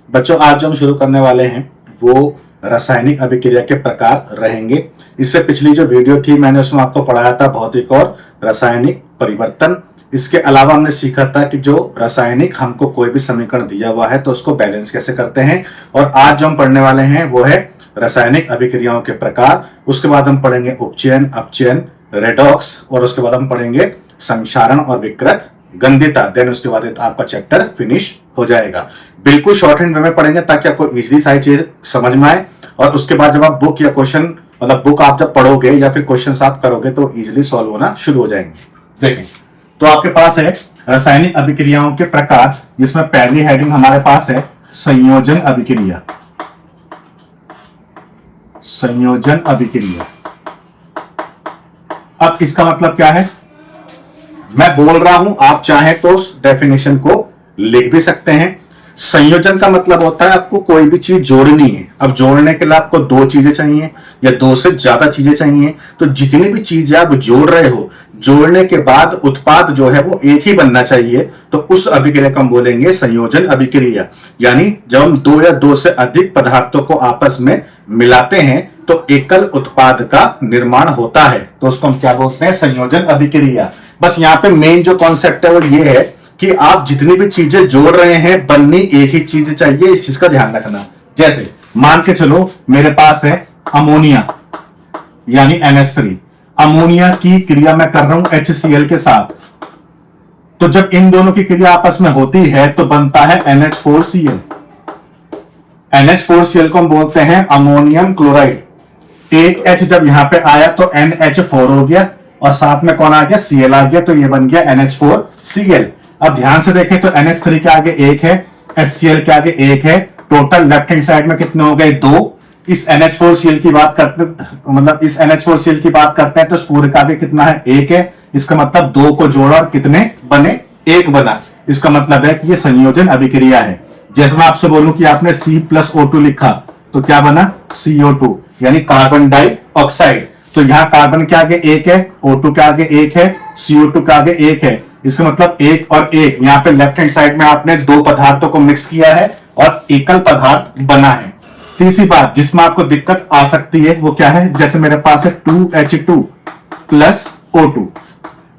बच्चों आज जो हम शुरू करने वाले हैं वो रासायनिक अभिक्रिया के प्रकार रहेंगे। इससे पिछली जो वीडियो थी मैंने उसमें आपको पढ़ाया था भौतिक और रासायनिक परिवर्तन। इसके अलावा हमने सीखा था कि जो रासायनिक हमको कोई भी समीकरण दिया हुआ है तो उसको बैलेंस कैसे करते हैं। और आज जो हम पढ़ने वाले हैं वो है रासायनिक अभिक्रियाओं के प्रकार। उसके बाद हम पढ़ेंगे उपचयन, अपचयन, रेडॉक्स और उसके बाद हम पढ़ेंगे संक्षारण और विकृत गंधिता। देन उसके बाद आपका चैप्टर फिनिश हो जाएगा। बिल्कुल शॉर्ट हैंड में पढ़ेंगे ताकि आपको इजीली सारी चीज समझ में आए। और उसके बाद जब आप बुक या क्वेश्चन मतलब बुक आप जब पढ़ोगे या फिर क्वेश्चन आप करोगे तो इजीली सॉल्व होना शुरू हो जाएंगे। देखें तो आपके पास है रासायनिक अभिक्रियाओं के प्रकार, जिसमें पहली हेडिंग हमारे पास है संयोजन अभिक्रिया। संयोजन अभिक्रिया। अब इसका मतलब क्या है मैं बोल रहा हूं, आप चाहें तो उस डेफिनेशन को लिख भी सकते हैं। संयोजन का मतलब होता है आपको कोई भी चीज जोड़नी है। अब जोड़ने के लिए आपको दो चीजें चाहिए या दो से ज्यादा चीजें चाहिए। तो जितनी भी चीजें आप जोड़ रहे हो, जोड़ने के बाद उत्पाद जो है वो एक ही बनना चाहिए। तो उस अभिक्रिया को हम बोलेंगे संयोजन अभिक्रिया। यानी जब हम दो या दो से अधिक पदार्थों को आपस में मिलाते हैं तो एकल उत्पाद का निर्माण होता है। तो उसको हम क्या बोलते हैं? संयोजन अभिक्रिया। बस यहाँ पे मेन जो कॉन्सेप्ट है वो ये है कि आप जितनी भी चीजें जोड़ रहे हैं बननी एक ही चीज चाहिए। इस चीज का ध्यान रखना। जैसे मान के चलो मेरे पास है अमोनिया यानी NH3। अमोनिया की क्रिया मैं कर रहा हूं HCl के साथ। तो जब इन दोनों की क्रिया आपस में होती है तो बनता है NH4Cl। NH4Cl को हम बोलते हैं अमोनियम क्लोराइड। एक H जब यहां पे आया तो NH4 हो गया और साथ में कौन आ गया? Cl आ गया। तो ये बन गया NH4Cl। अब ध्यान से देखें तो NH3 के आगे एक है, HCl के आगे एक है। टोटल लेफ्ट हैंड साइड में कितने हो गए? दो। इस NH4Cl की बात करते मतलब इस NH4Cl की बात करते हैं तो इस पूरे का आगे कितना है? एक है। इसका मतलब दो को जोड़ा और कितने बने? एक बना। इसका मतलब है कि ये संयोजन अभिक्रिया है। जैसे मैं आपसे बोलूं कि आपने C+O2 लिखा तो क्या बना? CO2 यानी कार्बन डाइऑक्साइड। तो यहां कार्बन के आगे एक है, O2 के आगे एक है, CO2 के आगे एक है। इसका मतलब एक और एक। यहाँ पे लेफ्ट हैंड साइड में आपने दो पदार्थों को मिक्स किया है और एकल पदार्थ बना है। तीसरी बात जिसमें आपको दिक्कत आ सकती है वो क्या है? जैसे मेरे पास है 2H2 प्लस O2।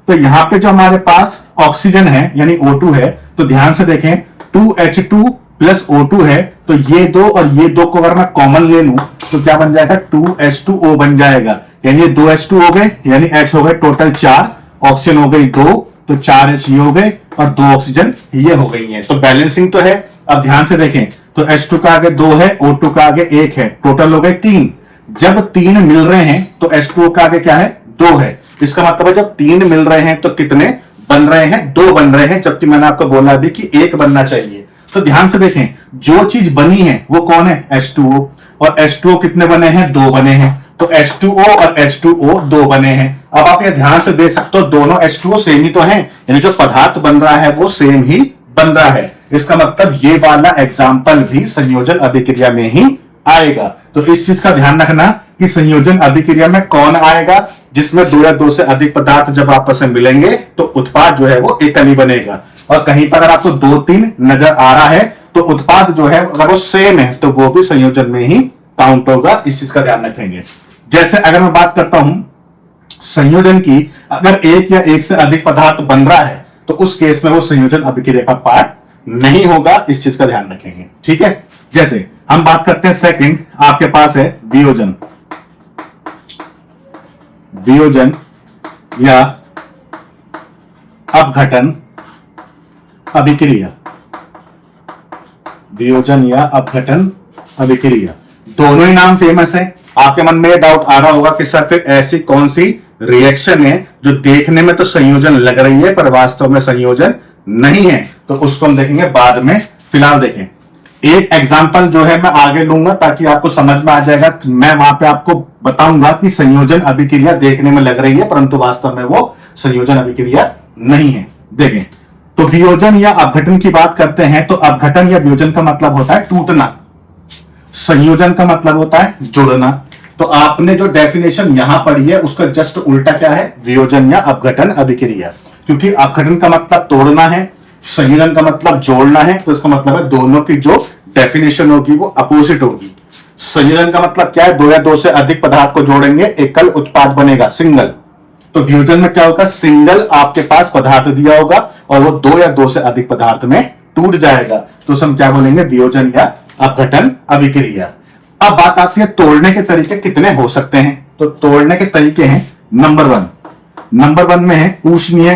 तो यहाँ पे जो हमारे पास ऑक्सीजन है यानी O2 है, तो ध्यान से देखें 2H2 प्लस O2 है। तो ये दो और ये दो को अगर मैं कॉमन ले लूं तो क्या बन जाएगा? 2H2O बन जाएगा। यानी ये 2H2 हो गए यानी H हो गए टोटल 4, ऑक्सीजन हो गई 2 तो 4H ये हो गए और 2 ऑक्सीजन ये हो गई है। तो बैलेंसिंग तो है। अब ध्यान से देखें तो H2 का आगे 2 है, O2 का आगे 1 है, टोटल हो गए 3। जब 3 मिल रहे हैं तो H2O का आगे क्या है? 2 है। इसका मतलब है जब 3 मिल रहे हैं तो कितने बन रहे हैं? 2 बन रहे हैं। जबकि मैंने आपको बोला भी कि 1 बनना चाहिए। तो ध्यान से देखें जो चीज बनी है वो कौन है? H2O। और H2O कितने बने हैं? 2 बने हैं। तो H2O और H2O 2 बने हैं। अब आप ये ध्यान से देख सकते हो दोनों H2O सेम ही तो हैं, यानी जो पदार्थ बन रहा है वो सेम ही बन रहा है। इसका मतलब ये वाला एग्जाम्पल भी संयोजन अभिक्रिया में ही आएगा। तो इस चीज का ध्यान रखना कि संयोजन अभिक्रिया में कौन आएगा? जिसमें दो या दो से अधिक पदार्थ जब आपस में मिलेंगे तो उत्पाद जो है वो एकल ही बनेगा। और कहीं पर अगर आपको 2-3 नजर आ रहा है तो उत्पाद जो है अगर वो सेम है तो वो भी संयोजन में ही काउंट होगा। इस चीज का ध्यान रखेंगे। जैसे अगर मैं बात करता हूं संयोजन की, अगर एक या एक से अधिक पदार्थ बन रहा है तो उस केस में वो संयोजन अभिक्रिया का पार्ट नहीं होगा। इस चीज का ध्यान रखेंगे। ठीक है। जैसे हम बात करते हैं सेकंड, आपके पास है वियोजन। वियोजन या अपघटन अभिक्रिया। वियोजन या अपघटन अभिक्रिया, दोनों ही नाम फेमस है। आपके मन में डाउट आ रहा होगा कि सर फिर ऐसी कौन सी रिएक्शन है जो देखने में तो संयोजन लग रही है पर वास्तव में संयोजन नहीं है? तो उसको हम देखेंगे बाद में। फिलहाल देखें एक एग्जांपल जो है मैं आगे लूंगा ताकि आपको समझ में आ जाएगा। मैं वहां पे आपको बताऊंगा कि संयोजन अभिक्रिया देखने में लग रही है परंतु वास्तव में वो संयोजन अभिक्रिया नहीं है। देखें तो वियोजन या अपघटन की बात करते हैं तो अपघटन या वियोजन का मतलब होता है टूटना, संयोजन का मतलब होता है जुड़ना। तो आपने जो डेफिनेशन यहां पढ़ी है उसका जस्ट उल्टा क्या है? वियोजन या अपघटन अभिक्रिया। क्योंकि अपघटन का मतलब तोड़ना है, संयोजन का मतलब जोड़ना है। तो इसका मतलब है दोनों की जो डेफिनेशन होगी वो अपोजिट होगी। संयोजन का मतलब क्या है, दो या दो से अधिक पदार्थ को जोड़ेंगे एकल उत्पाद बनेगा, सिंगल। तो वियोजन में क्या होगा, सिंगल आपके पास पदार्थ दिया होगा और वो दो या दो से अधिक पदार्थ में टूट जाएगा, तो उसे हम क्या बोलेंगे, वियोजन या अपघटन अभिक्रिया। अब बात आती है तोड़ने के तरीके कितने हो सकते हैं। तो तोड़ने के तरीके हैं नंबर वन में है ऊष्मीय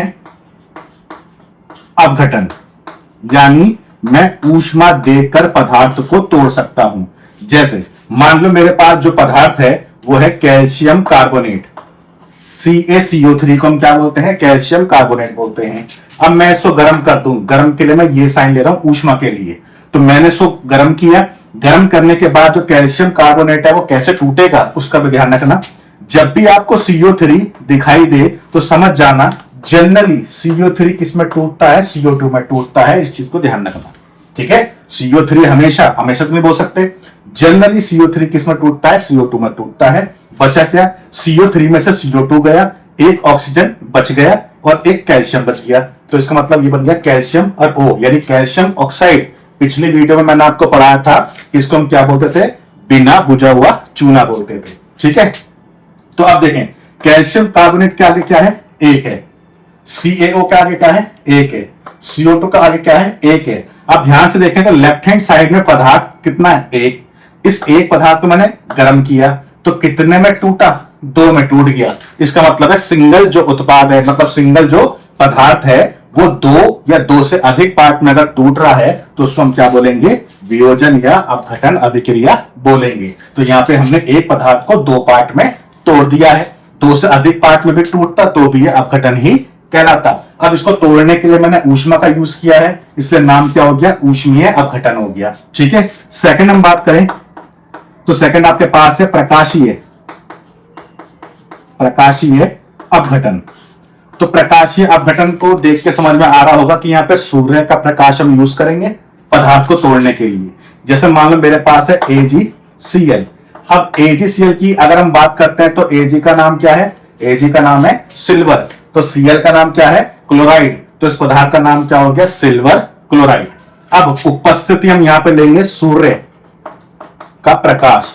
अपघटन, यानी मैं ऊष्मा देकर पदार्थ को तोड़ सकता हूं। जैसे मान लो मेरे पास जो पदार्थ है वो है कैल्शियम कार्बोनेट, CaCO3 को हम क्या बोलते हैं, कैल्शियम कार्बोनेट बोलते हैं। अब मैं इसको गर्म कर दूं, गर्म के लिए मैं ये साइन ले रहा हूं ऊष्मा के लिए, तो मैंने इसको गर्म किया। गर्म करने के बाद जो कैल्शियम कार्बोनेट है वो कैसे टूटेगा उसका भी ध्यान रखना। जब भी आपको CO3 दिखाई दे तो समझ जाना जनरली CO3 किस में टूटता है, CO2 में टूटता है, इस चीज को ध्यान रखना, ठीक है। CO3 हमेशा तो नहीं बोल सकते, जनरली CO3 किस में टूटता है, CO2 में टूटता है। बचा क्या, CO3 में से CO2 गया, एक ऑक्सीजन बच गया और एक कैल्शियम बच गया, तो इसका मतलब ये बन गया कैल्शियम और O, यानी कैल्शियम ऑक्साइड। पिछली वीडियो में मैंने आपको पढ़ाया था कि इसको हम क्या बोलते थे, बिना बुझा हुआ चूना बोलते थे, ठीक है। तो अब देखें कैल्शियम कार्बोनेट के आगे क्या है, एक है। CaO के आगे क्या है, एक है। CO2 का आगे क्या है, एक है। अब ध्यान से देखें तो लेफ्ट हैंड साइड में पदार्थ कितना है, एक। इस एक पदार्थ को मैंने गर्म किया तो कितने में टूटा, दो में टूट गया। इसका मतलब है सिंगल जो उत्पाद है, मतलब सिंगल जो पदार्थ है वो दो या दो से अधिक पार्ट में अगर टूट रहा है तो उसको हम क्या बोलेंगे, वियोजन या अपघटन अभिक्रिया बोलेंगे। तो यहां पे हमने एक पदार्थ को दो पार्ट में तोड़ दिया है, दो से अधिक पार्ट में भी टूटता तो भी ये अपघटन ही कहलाता। अब इसको तोड़ने के लिए मैंने ऊष्मा का यूज किया है, इसलिए नाम क्या हो गया, ऊष्मीय अपघटन हो गया, ठीक है। सेकंड हम बात करें तो सेकंड आपके पास है प्रकाशीय अपघटन। तो प्रकाशीय अपघटन को देख के समझ में आ रहा होगा कि यहाँ पे सूर्य का प्रकाश हम यूज करेंगे पदार्थ को तोड़ने के लिए। जैसे मान लो मेरे पास है AgCl। अब AgCl की अगर हम बात करते हैं तो Ag का नाम क्या है, Ag का नाम है सिल्वर, तो Cl का नाम क्या है, क्लोराइड, तो इस पदार्थ का नाम क्या हो गया, सिल्वर क्लोराइड। अब उपस्थिति हम यहां पे लेंगे सूर्य का प्रकाश,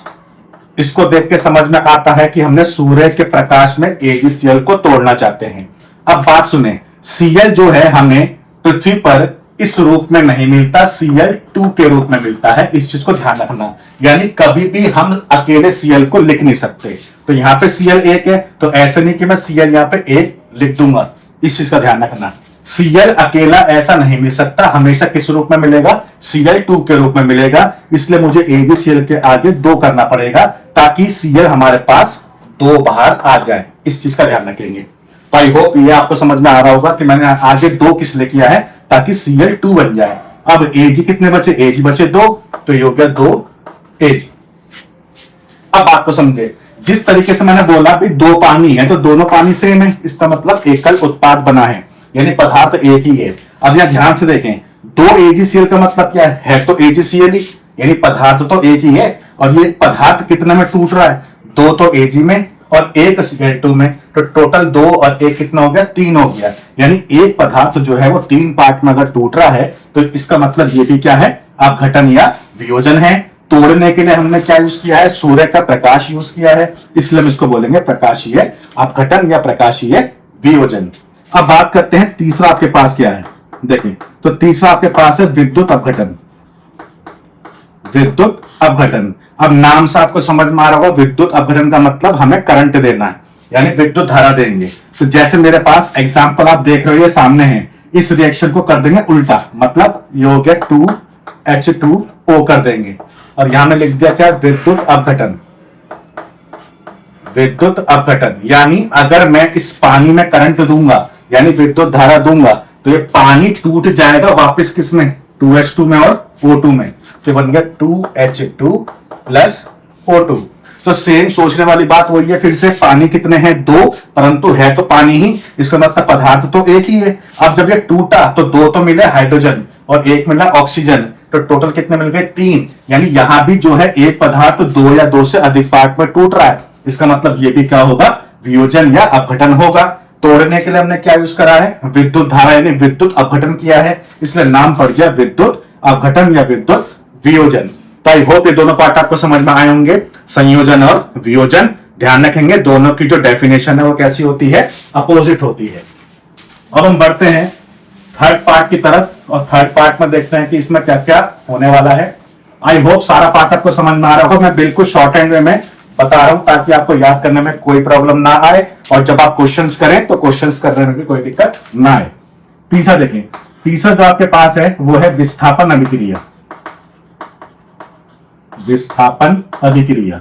इसको देख के समझ में आता है कि हमने सूर्य के प्रकाश में AgCl को तोड़ना चाहते हैं। अब बात सुने, Cl जो है हमें पृथ्वी पर इस रूप में नहीं मिलता, Cl2 के रूप में मिलता है, इस चीज को ध्यान रखना। यानी कभी भी हम अकेले Cl को लिख नहीं सकते। तो यहाँ पे Cl एक है तो ऐसे नहीं कि मैं Cl यहाँ पे एक लिख दूंगा, इस चीज का ध्यान रखना। Cl अकेला ऐसा नहीं मिल सकता, हमेशा किस रूप में मिलेगा, Cl2 के रूप में मिलेगा। इसलिए मुझे AgCl के आगे दो करना पड़ेगा ताकि Cl हमारे पास दो बाहर आ जाए, इस चीज का ध्यान रखेंगे। तो आई होप ये आपको समझ में आ रहा होगा कि मैंने आगे दो किस लिए किया है, ताकि Cl2 बन जाए। अब Ag कितने बचे, Ag बचे दो, तो ये हो गया 2 Ag। अब बात को समझे, जिस तरीके से मैंने बोला भी दो पानी है तो दोनों पानी सेम है, इसका मतलब एकल उत्पाद बना है, यानी पदार्थ एक ही है। अब यहां ध्यान से देखें, दो AgCl का मतलब क्या है तो AgCl ही, यानी पदार्थ तो एक ही है। और ये पदार्थ कितने में टूट रहा है, दो तो Ag में और एक Cl2 में, तो टोटल दो और एक कितना हो गया, तीन हो गया। यानी एक पदार्थ जो है वो तीन पार्ट में अगर टूट रहा है तो इसका मतलब ये भी क्या है, अपघटन या वियोजन है। तोड़ने के लिए हमने क्या यूज किया है, सूर्य का प्रकाश यूज किया है, इसलिए हम इसको बोलेंगे प्रकाशीय अपघटन या प्रकाशीय वियोजन। अब बात करते हैं तीसरा आपके पास क्या है, देखिए तो तीसरा आपके पास है विद्युत अपघटन। विद्युत अपघटन, अब नाम से आपको समझ में आ रहा होगा, विद्युत अपघटन का मतलब हमें करंट देना है, यानी विद्युत धारा देंगे। तो जैसे मेरे पास एग्जांपल आप देख रहे हो ये सामने है, इस रिएक्शन को कर देंगे उल्टा, मतलब ये हो गया 2H2O कर देंगे और यहां में लिख दिया क्या, विद्युत अपघटन। विद्युत अपघटन यानी अगर मैं इस पानी में करंट दूंगा यानी विद्युत धारा दूंगा तो ये पानी टूट जाएगा वापस किसमें, 2H2 में और O2 में, तो बन गया 2H2 प्लस O2। तो सेम सोचने वाली बात वही है, फिर से पानी कितने हैं, दो, परंतु है तो पानी ही, इसका मतलब पदार्थ तो एक ही है। अब जब ये टूटा तो दो तो मिले हाइड्रोजन और एक मिला ऑक्सीजन, तो टोटल कितने मिल गए, तीन। यानी यहां भी जो है एक पदार्थ दो या दो से अधिक पार्ट में टूट रहा है, इसका मतलब ये भी क्या होगा, वियोजन या अपघटन होगा। तोड़ने के लिए हमने क्या यूज करा है, विद्युत धारा यानी विद्युत अपघटन किया है, इसलिए नाम पड़ गया विद्युत अपघटन या विद्युत वियोजन। तो आई होप ये दोनों पार्ट आपको समझ में आए होंगे, संयोजन और वियोजन। ध्यान रखेंगे दोनों की जो डेफिनेशन है वो कैसी होती है, अपोजिट होती है। अब हम बढ़ते हैं थर्ड पार्ट की तरफ, और थर्ड पार्ट में देखते हैं कि इसमें क्या क्या होने वाला है। आई होप सारा पार्ट आपको समझ में आ रहा होगा। मैं बिल्कुल शॉर्ट हैंड में मैं बता रहा हूं ताकि आपको याद करने में कोई प्रॉब्लम ना आए, और जब आप क्वेश्चंस करें तो क्वेश्चंस करने में भी कोई दिक्कत ना आए। तीसरा देखें, तीसरा जो आपके पास है वो है विस्थापन अभिक्रिया। विस्थापन अभिक्रिया।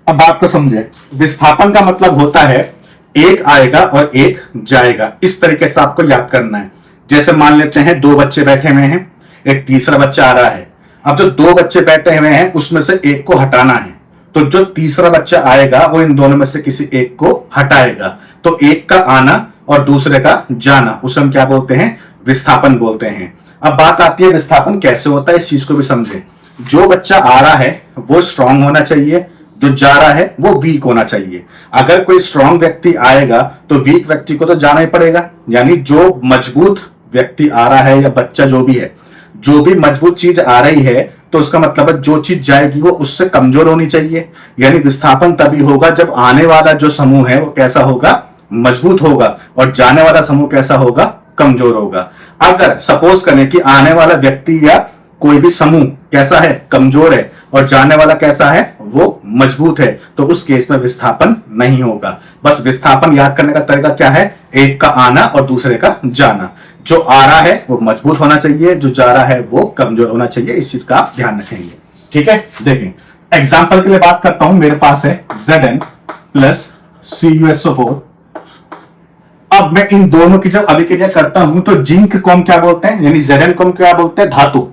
अब बात को समझे, विस्थापन का मतलब होता है एक आएगा और एक जाएगा। इस तरीके से आपको याद करना है। जैसे मान लेते हैं दो बच्चे बैठे हुए हैं, एक तीसरा बच्चा आ रहा है। अब जो दो बच्चे बैठे हुए हैं उसमें से एक को हटाना है, तो जो तीसरा बच्चा आएगा वो इन दोनों में से किसी एक को हटाएगा। तो एक का आना और दूसरे का जाना, उसे हम क्या बोलते हैं, विस्थापन बोलते हैं। अब बात आती है विस्थापन कैसे होता है, इस चीज को भी समझे। जो बच्चा आ रहा है वो स्ट्रांग होना चाहिए, जो जा रहा है वो वीक होना चाहिए। अगर कोई स्ट्रांग व्यक्ति आएगा तो वीक व्यक्ति को तो जाना ही पड़ेगा। यानी जो मजबूत व्यक्ति आ रहा है या बच्चा जो भी है, जो भी मजबूत चीज आ रही है, तो उसका मतलब है जो चीज जाएगी वो उससे कमजोर होनी चाहिए। यानी विस्थापन तभी होगा जब आने वाला जो समूह है वो कैसा होगा, मजबूत होगा, और जाने वाला समूह कैसा होगा, कमजोर होगा। अगर सपोज करें कि आने वाला व्यक्ति या कोई भी समूह कैसा है, कमजोर है, और जाने वाला कैसा है, वो मजबूत है, तो उस केस में विस्थापन नहीं होगा। बस विस्थापन याद करने का तरीका क्या है, एक का आना और दूसरे का जाना। जो आ रहा है वो मजबूत होना चाहिए, जो जा रहा है वो कमजोर होना चाहिए। इस चीज का आप ध्यान रखेंगे। ठीक है, देखें एग्जाम्पल के लिए बात करता हूं। मेरे पास है Zn प्लस CuSO4। अब मैं इन दोनों की जब अभिक्रिया करता हूं तो जिंक को हम क्या बोलते हैं, यानी Zn को हम क्या बोलते हैं, धातु।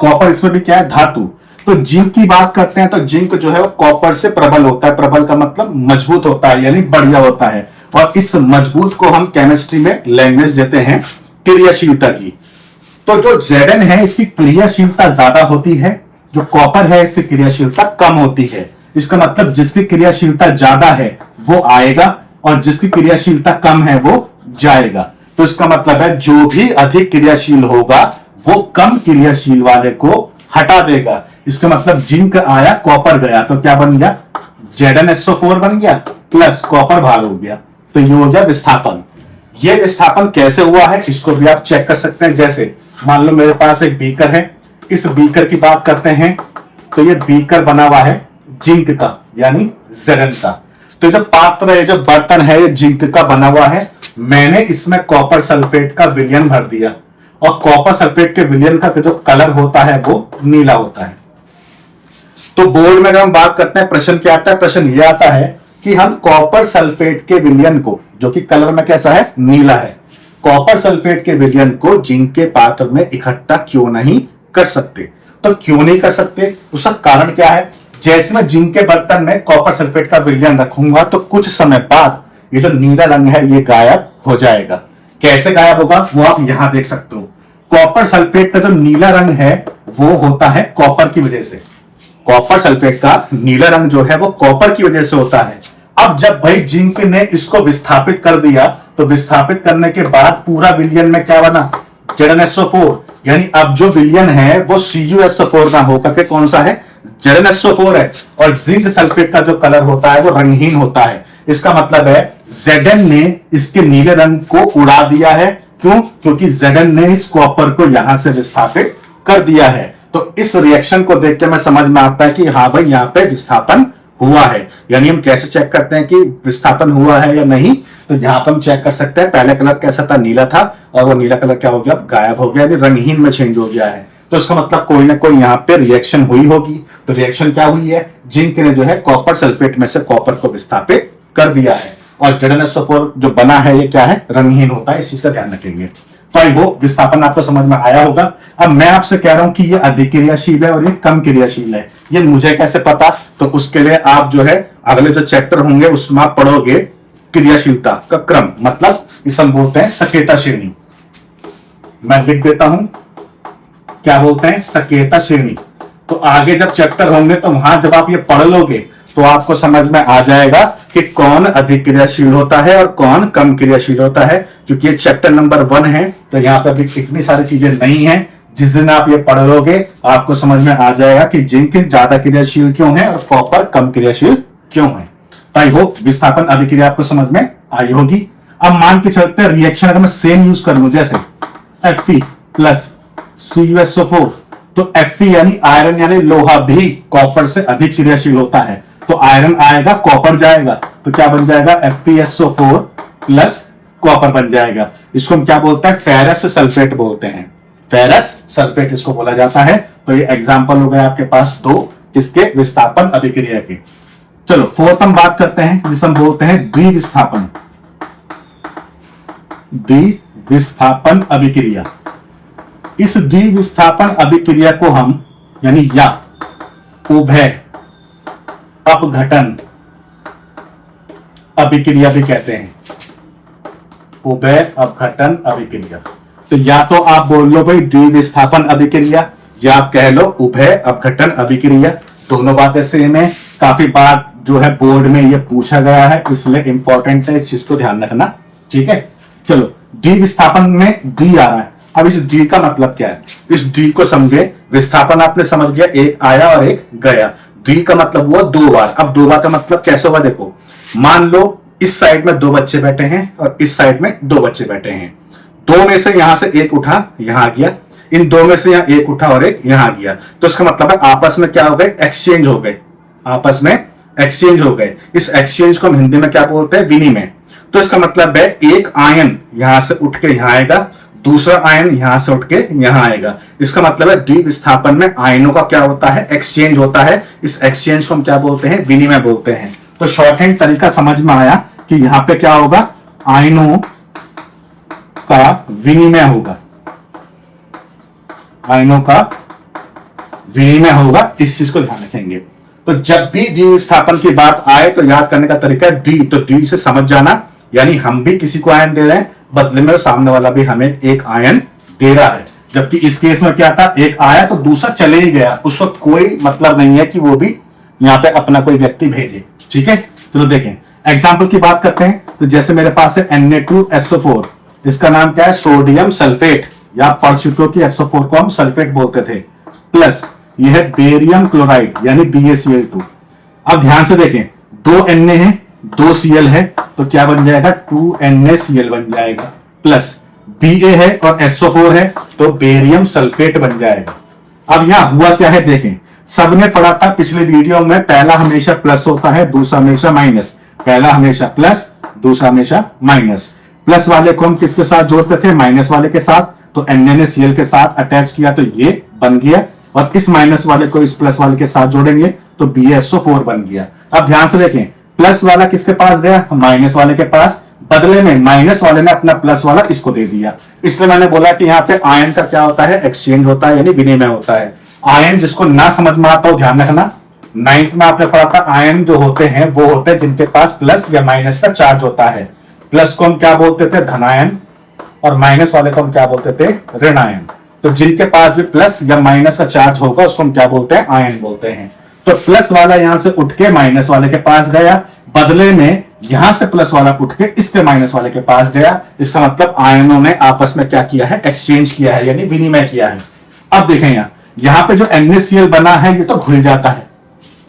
कॉपर इसमें भी क्या है, धातु। तो जिंक की बात करते हैं तो जिंक जो है वो कॉपर से प्रबल होता है। प्रबल का मतलब मजबूत होता है, यानी बढ़िया होता है। और इस मजबूत को हम केमिस्ट्री में लैंग्वेज देते हैं क्रियाशीलता की। तो जो Zn है इसकी क्रियाशीलता ज्यादा होती है, जो कॉपर है इसकी क्रियाशीलता कम होती है। इसका मतलब जिसकी क्रियाशीलता ज्यादा है वो आएगा और जिसकी क्रियाशीलता कम है वो जाएगा। तो इसका मतलब है जो भी अधिक क्रियाशील होगा वो कम क्रियाशील वाले को हटा देगा। इसका मतलब जिंक आया, कॉपर गया, तो क्या बन गया, ZnSO4 बन गया प्लस कॉपर भाग हो गया। तो ये हो गया विस्थापन। ये विस्थापन कैसे हुआ है इसको भी आप चेक कर सकते हैं। जैसे मान लो मेरे पास एक बीकर है, इस बीकर की बात करते हैं तो ये बीकर बना हुआ है जिंक का, यानी Zn का। तो जो पात्र है, जो बर्तन है, ये जिंक का बना हुआ है। मैंने इसमें कॉपर सल्फेट का विलयन भर दिया, और कॉपर सल्फेट के विलयन का जो कलर होता है वो नीला होता है। तो बोर्ड में अगर हम बात करते हैं प्रश्न क्या आता है, प्रश्न ये आता है कि हम कॉपर सल्फेट के विलयन को, जो कि कलर में कैसा है, नीला है, कॉपर सल्फेट के विलयन को जिंक के पात्र में इकट्ठा क्यों नहीं कर सकते। तो क्यों नहीं कर सकते, उसका कारण क्या है। जैसे मैं जिंक के बर्तन में कॉपर सल्फेट का विलयन रखूंगा तो कुछ समय बाद ये जो नीला रंग है ये गायब हो जाएगा। कैसे गायब होगा वो आप यहां देख सकते हो। कॉपर सल्फेट का जो नीला रंग है वो होता है कॉपर की वजह से। कॉपर सल्फेट का नीला रंग जो है वो कॉपर की वजह से होता है। अब जब भाई जिंक ने इसको विस्थापित कर दिया तो विस्थापित करने के बाद पूरा विलयन में क्या बना, ZnSO4। यानी अब जो विलयन है वो CuSO4 ना होकर के कौन सा है, ZnSO4 है। और जिंक सल्फेट का जो कलर होता है वो रंगहीन होता है। इसका मतलब है Zn ने इसके नीले रंग को उड़ा दिया है। क्यों, क्योंकि Zn ने इस कॉपर को यहां से विस्थापित कर दिया है। तो इस रिएक्शन को देख के मैं समझ में आता है कि हाँ भाई यहाँ पे विस्थापन हुआ है। यानी हम कैसे चेक करते हैं कि विस्थापन हुआ है या नहीं, तो यहाँ पर हम चेक कर सकते हैं। पहले कलर कैसा था, नीला था, और वो नीला कलर क्या हो गया, गायब हो गया, यानी रंगहीन में चेंज हो गया है। तो इसका मतलब कोई ना कोई यहाँ पे रिएक्शन हुई होगी। तो रिएक्शन क्या हुई है, जिंक ने जो है कॉपर सल्फेट में से कॉपर को विस्थापित कर दिया है, और ZnSO4 जो बना है ये क्या है, रंगहीन होता है। इस चीज का ध्यान रखेंगे। तो आई होप विस्थापन आपको समझ में आया होगा। अब मैं आपसे कह रहा हूं कि ये अधिक क्रियाशील है और ये कम क्रियाशील है, ये मुझे कैसे पता, तो उसके लिए आप जो है अगले जो चैप्टर होंगे उसमें आप पढ़ोगे क्रियाशीलता का क्रम, मतलब इसे हम बोलते हैं सकेता श्रेणी। मैं लिख देता हूं, क्या बोलते हैं, सकेता श्रेणी। तो आगे जब चैप्टर होंगे तो वहां जब आप ये पढ़ लोगे तो आपको समझ में आ जाएगा कि कौन अधिक क्रियाशील होता है और कौन कम क्रियाशील होता है, क्योंकि ये चैप्टर नंबर 1 है। तो यहाँ पे अभी इतनी सारी चीजें नहीं है। जिस दिन आप ये पढ़ लोगे आपको समझ में आ जाएगा कि जिंक ज्यादा क्रियाशील क्यों है और कॉपर कम क्रियाशील क्यों है। तो आई होप विस्थापन अभिक्रिया आपको समझ में आई होगी। अब मान के चलते हैं रिएक्शन अगर मैं सेम यूज कर लूं, जैसे Fe प्लस CuSO4, तो Fe यानी आयरन यानी लोहा भी कॉपर से अधिक क्रियाशील होता है। तो आयरन आएगा, कॉपर जाएगा, तो क्या बन जाएगा FeSO4 प्लस कॉपर बन जाएगा। इसको हम क्या बोलते हैं, फेरस सल्फेट बोलते हैं। फेरस सल्फेट इसको बोला जाता है। तो ये एग्जांपल हो गए आपके पास 2 किसके, विस्थापन अभिक्रिया के। चलो फोर्थ हम बात करते हैं जिसे हम बोलते हैं द्विविस्थापन। द्विविस्थापन अभिक्रिया। इस द्विविस्थापन अभिक्रिया को हम यानी या उभय अपघटन अभिक्रिया भी कहते हैं। उभय अपघटन अभिक्रिया। तो या तो आप बोल लो भाई द्विविस्थापन अभिक्रिया, या आप कह लो उभय अपघटन अभिक्रिया। दोनों बातें सेम है। काफी बार जो है बोर्ड में ये पूछा गया है, इसलिए इंपॉर्टेंट है, इस चीज को ध्यान रखना। ठीक है, चलो द्विविस्थापन में डी आ रहा है। अब इस डी का मतलब क्या है, इस डी को समझे। विस्थापन आपने समझ गया, एक आया और एक गया। डी का मतलब हुआ 2 बार। अब 2 बार का मतलब कैसे होगा, देखो मान लो इस साइड में 2 बच्चे बैठे हैं और इस साइड में 2 बच्चे बैठे हैं। 2 में से यहां से एक उठा, यहां गया। इन 2 में से यहां एक उठा और एक यहां गया। तो इसका मतलब है आपस में क्या हो गए, एक्सचेंज हो गए। आपस में एक्सचेंज हो गए। इस एक्सचेंज को हम हिंदी में क्या बोलते हैं, विनिमय। तो इसका मतलब है एक आयन यहां से उठ के यहां आएगा, दूसरा आयन यहां से उठ के यहां आएगा। इसका मतलब है द्विविस्थापन में आयनों का क्या होता है, एक्सचेंज होता है। इस एक्सचेंज को हम क्या बोलते हैं, विनिमय बोलते हैं। तो शॉर्ट हैंड तरीका समझ में आया कि यहां पे क्या होगा, आयनों का विनिमय होगा। आयनों का विनिमय होगा, इस चीज को ध्यान रखेंगे। तो जब भी द्विविस्थापन की बात आए तो याद करने का तरीका है द्वि, तो द्वि से समझ जाना, यानी हम भी किसी को आयन दे रहे हैं, बदले में सामने वाला भी हमें एक आयन दे रहा है। जबकि इस केस में क्या था, एक आया तो दूसरा चले ही गया। उस वक्त कोई मतलब नहीं है कि वो भी यहाँ पे अपना कोई व्यक्ति भेजे। ठीक है, चलो देखें एग्जाम्पल की बात करते हैं। तो जैसे मेरे पास है Na2SO4, इसका नाम क्या है, सोडियम सल्फेट, या आप पढ़ चुके हो कि SO4 को हम सल्फेट बोलते थे। प्लस यह है बेरियम क्लोराइड यानी BaCl2। अब ध्यान से देखें, 2 Na है, 2 Cl है, तो क्या बन जाएगा, 2NaCl बन जाएगा। प्लस Ba है और SO4 है, तो बेरियम सल्फेट बन जाएगा। अब यहां हुआ क्या है देखें, सबने पढ़ा था पिछले वीडियो में, पहला हमेशा प्लस होता है, दूसरा हमेशा माइनस। पहला हमेशा प्लस, दूसरा हमेशा माइनस। प्लस वाले को हम किसके साथ जोड़ते थे, माइनस वाले के साथ। तो Na ने Cl के साथ अटैच किया तो ये बन गया, और इस माइनस वाले को इस प्लस वाले के साथ जोड़ेंगे तो BaSO4 बन गया। अब ध्यान से देखें, प्लस वाला किसके पास गया, माइनस वाले के पास। बदले में माइनस वाले ने अपना प्लस वाला इसको दे दिया। इसलिए मैंने बोला कि यहाँ पे आयन का क्या होता है, एक्सचेंज होता है, यानी विनिमय होता है। आयन जिसको ना समझ में आता हो ध्यान रखना, 9th में आपने पढ़ा था आयन जो होते हैं वो होते हैं जिनके पास प्लस या माइनस का चार्ज होता है। प्लस को हम क्या बोलते थे, धनायन, और माइनस वाले को हम क्या बोलते थे, ऋण आयन। तो जिनके पास भी प्लस या माइनस का चार्ज होगा उसको हम क्या बोलते हैं, आयन बोलते हैं। तो प्लस वाला यहां से उठ के माइनस वाले के पास गया, बदले में यहां से प्लस वाला उठ के इसके माइनस वाले के पास गया। इसका मतलब आयनों ने आपस में क्या किया है, एक्सचेंज किया है, यानी विनिमय किया है। अब देखें यहां पे जो NaCl बना है ये तो घुल जाता है,